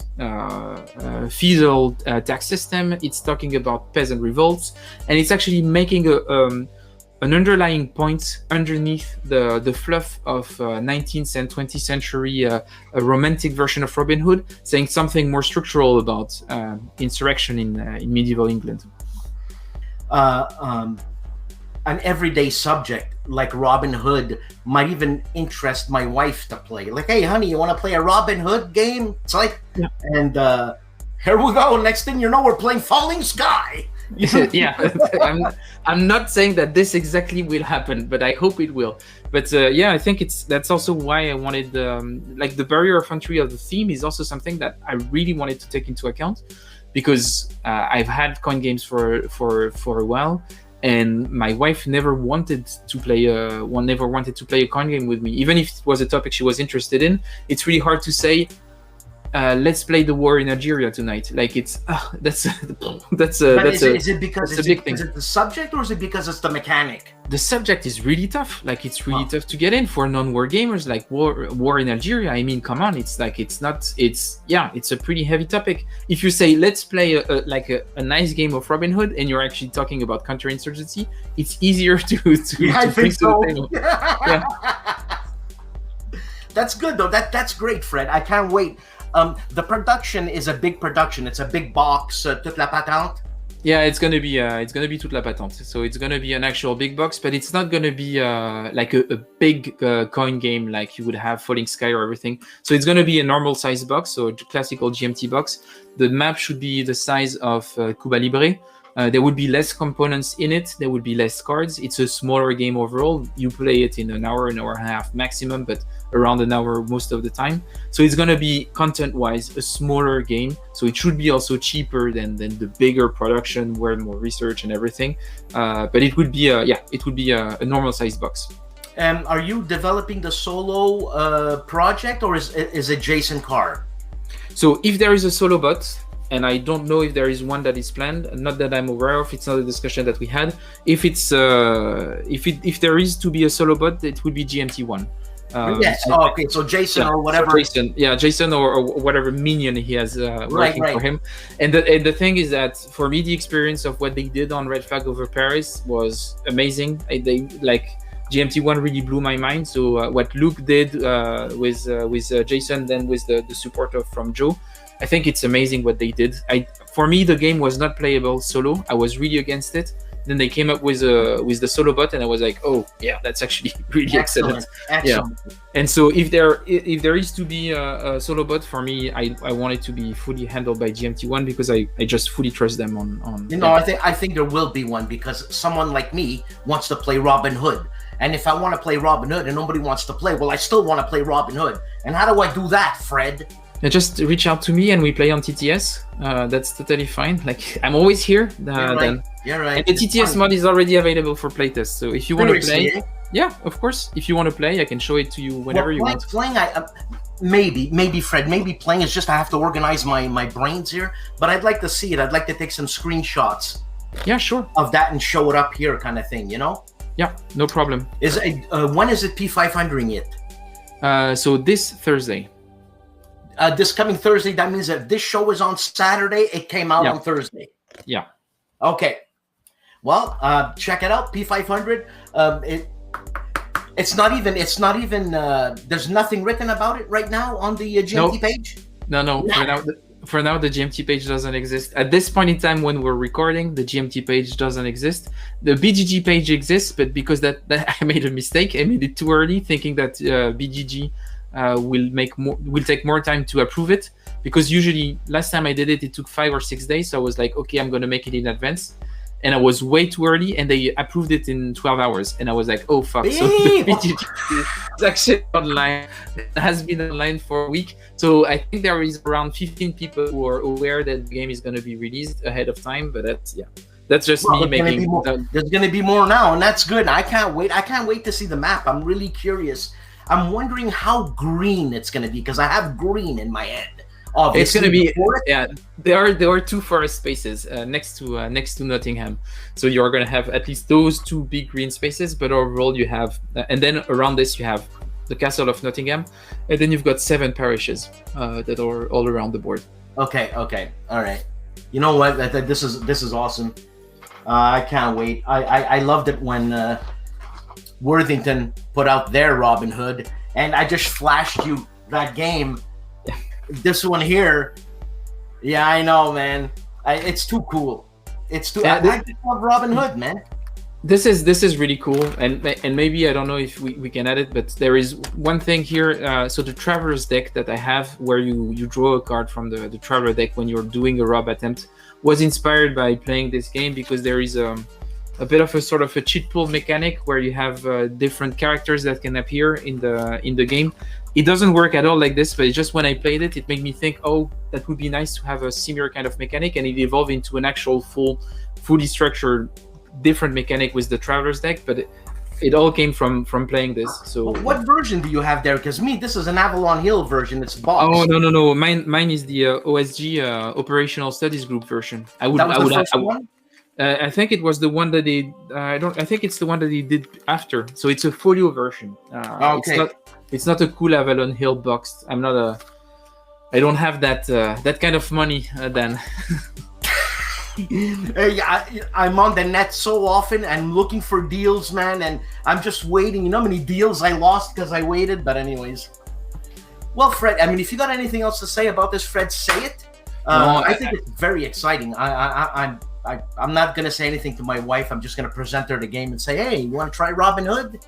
feudal tax system. It's talking about peasant revolts, and it's actually making an underlying point underneath the fluff of 19th and 20th century a romantic version of Robin Hood, saying something more structural about insurrection in medieval England. An everyday subject like Robin Hood might even interest my wife to play. Like, hey, honey, you want to play a Robin Hood game? It's like, yeah. And here we go. Next thing you know, we're playing Falling Sky. Yeah, I'm not saying that this exactly will happen, but I hope it will. But yeah, I think that's also why I wanted like the barrier of entry of the theme is also something that I really wanted to take into account, because I've had coin games for a while, and my wife never wanted to play a coin game with me, even if it was a topic she was interested in. It's really hard to say, let's play the war in Algeria tonight. Like, it's is it because it's the subject, or is it because it's the mechanic? The subject is really tough. Like, it's really tough to get in for non-war gamers. Like war in Algeria. I mean, come on. It's like it's a pretty heavy topic. If you say let's play a nice game of Robin Hood, and you're actually talking about counterinsurgency, it's easier to bring to the table. Yeah. That's good though. That's great, Fred. I can't wait. The production is a big production. It's a big box, toute la patente. Yeah, it's gonna be toute la patente. So it's gonna be an actual big box, but it's not gonna be like a big coin game like you would have Falling Sky or everything. So it's gonna be a normal size box, so a classical GMT box. The map should be the size of Cuba Libre. There would be less components in it. There would be less cards. It's a smaller game overall. You play it in an hour and a half maximum, but around an hour most of the time. So it's going to be, content-wise, a smaller game. So it should be also cheaper than the bigger production, where more research and everything. But it would be a normal-sized box. Are you developing the solo project, or is it Jason Carr? So if there is a solo bot, and I don't know if there is one that is planned, not that I'm aware of. It's not a discussion that we had. If it's if there is to be a solo bot, it would be GMT1. Yes. Oh, okay. So Jason or whatever. So Jason or whatever minion he has working for him. And the thing is that for me, the experience of what they did on Red Flag over Paris was amazing. They like GMT1 really blew my mind. So what Luke did with Jason, then with the support from Joe, I think it's amazing what they did. For me, the game was not playable solo. I was really against it. Then they came up with the solo bot, and I was like, oh yeah, that's actually really excellent. Yeah. And so if there is to be a solo bot, for me, I want it to be fully handled by GMT1, because I just fully trust them on. You know, I think there will be one, because someone like me wants to play Robin Hood. And if I want to play Robin Hood and nobody wants to play, well, I still want to play Robin Hood. And how do I do that, Fred? Just reach out to me and we play on TTS. That's totally fine. Like, I'm always here. You're right. And the TTS mod is already available for playtest. So if you want to play, yeah, of course. If you want to play, I can show it to you whenever you want. Playing, maybe Fred, maybe playing is just I have to organize my brains here. But I'd like to see it. I'd like to take some screenshots. Yeah, sure. Of that and show it up here, kind of thing. You know? Yeah, no problem. When is it P500 yet? So this Thursday. This coming Thursday, that means that this show is on Saturday. It came out on Thursday. Yeah. Okay. Well, check it out. P500. It's not even. There's nothing written about it right now on the GMT page. No. For now, the GMT page doesn't exist. At this point in time, when we're recording, the GMT page doesn't exist. The BGG page exists, but because that I made a mistake. I made it too early, thinking that BGG. Will take more time to approve it, because usually last time I did it took 5 or 6 days. So I was like, okay, I'm gonna make it in advance, and I was way too early, and they approved it in 12 hours, and I was like, oh fuck. So the BGG is actually online. It has been online for a week, so I think there is around 15 people who are aware that the game is gonna be released ahead of time. But that's just me making. There's gonna be more now, and that's good. I can't wait to see the map. I'm really curious. I'm wondering how green it's going to be, because I have green in my head. Obviously, it's going to be there are 2 forest spaces next to Nottingham, so you're going to have at least those 2 big green spaces. But overall, you have and then around this you have the castle of Nottingham, and then you've got 7 parishes that are all around the board. Okay, all right. You know what? This is awesome. I can't wait. I loved it when Worthington put out their Robin Hood, and I just flashed you that game. This one here, yeah, I know, man. It's too cool. It's too. I just love Robin Hood, man. This is really cool, and maybe I don't know if we can add it, but there is one thing here. So the Traveler's deck that I have, where you draw a card from the Traveler deck when you're doing a rob attempt, was inspired by playing this game, because there is a bit of a sort of a cheat pool mechanic where you have different characters that can appear in the game. It doesn't work at all like this, but it's just when I played it, it made me think, oh, that would be nice to have a similar kind of mechanic, and it evolved into an actual fully structured different mechanic with the Traveler's deck, but it all came from playing this. So what version do you have there? Because this is an Avalon Hill version. It's boxed. Oh no, mine is the OSG Operational Studies Group version. I think it was the one that they I think it's the one that they did after. So it's a folio version. Okay. It's not a cool Avalon Hill boxed. I don't have that kind of money then. I'm on the net so often and looking for deals, man, and I'm just waiting. You know how many deals I lost because I waited? But anyways. Well, Fred, I mean, if you got anything else to say about this, Fred, say it. I think it's very exciting. I'm not going to say anything to my wife. I'm just going to present her the game and say, hey, you want to try Robin Hood?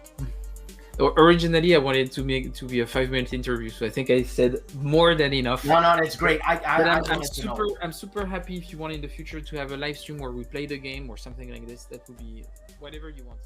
Originally, I wanted to make it to be a 5-minute interview, so I think I said more than enough. No, it's great. I'm super happy if you want in the future to have a live stream where we play the game or something like this. That would be whatever you want.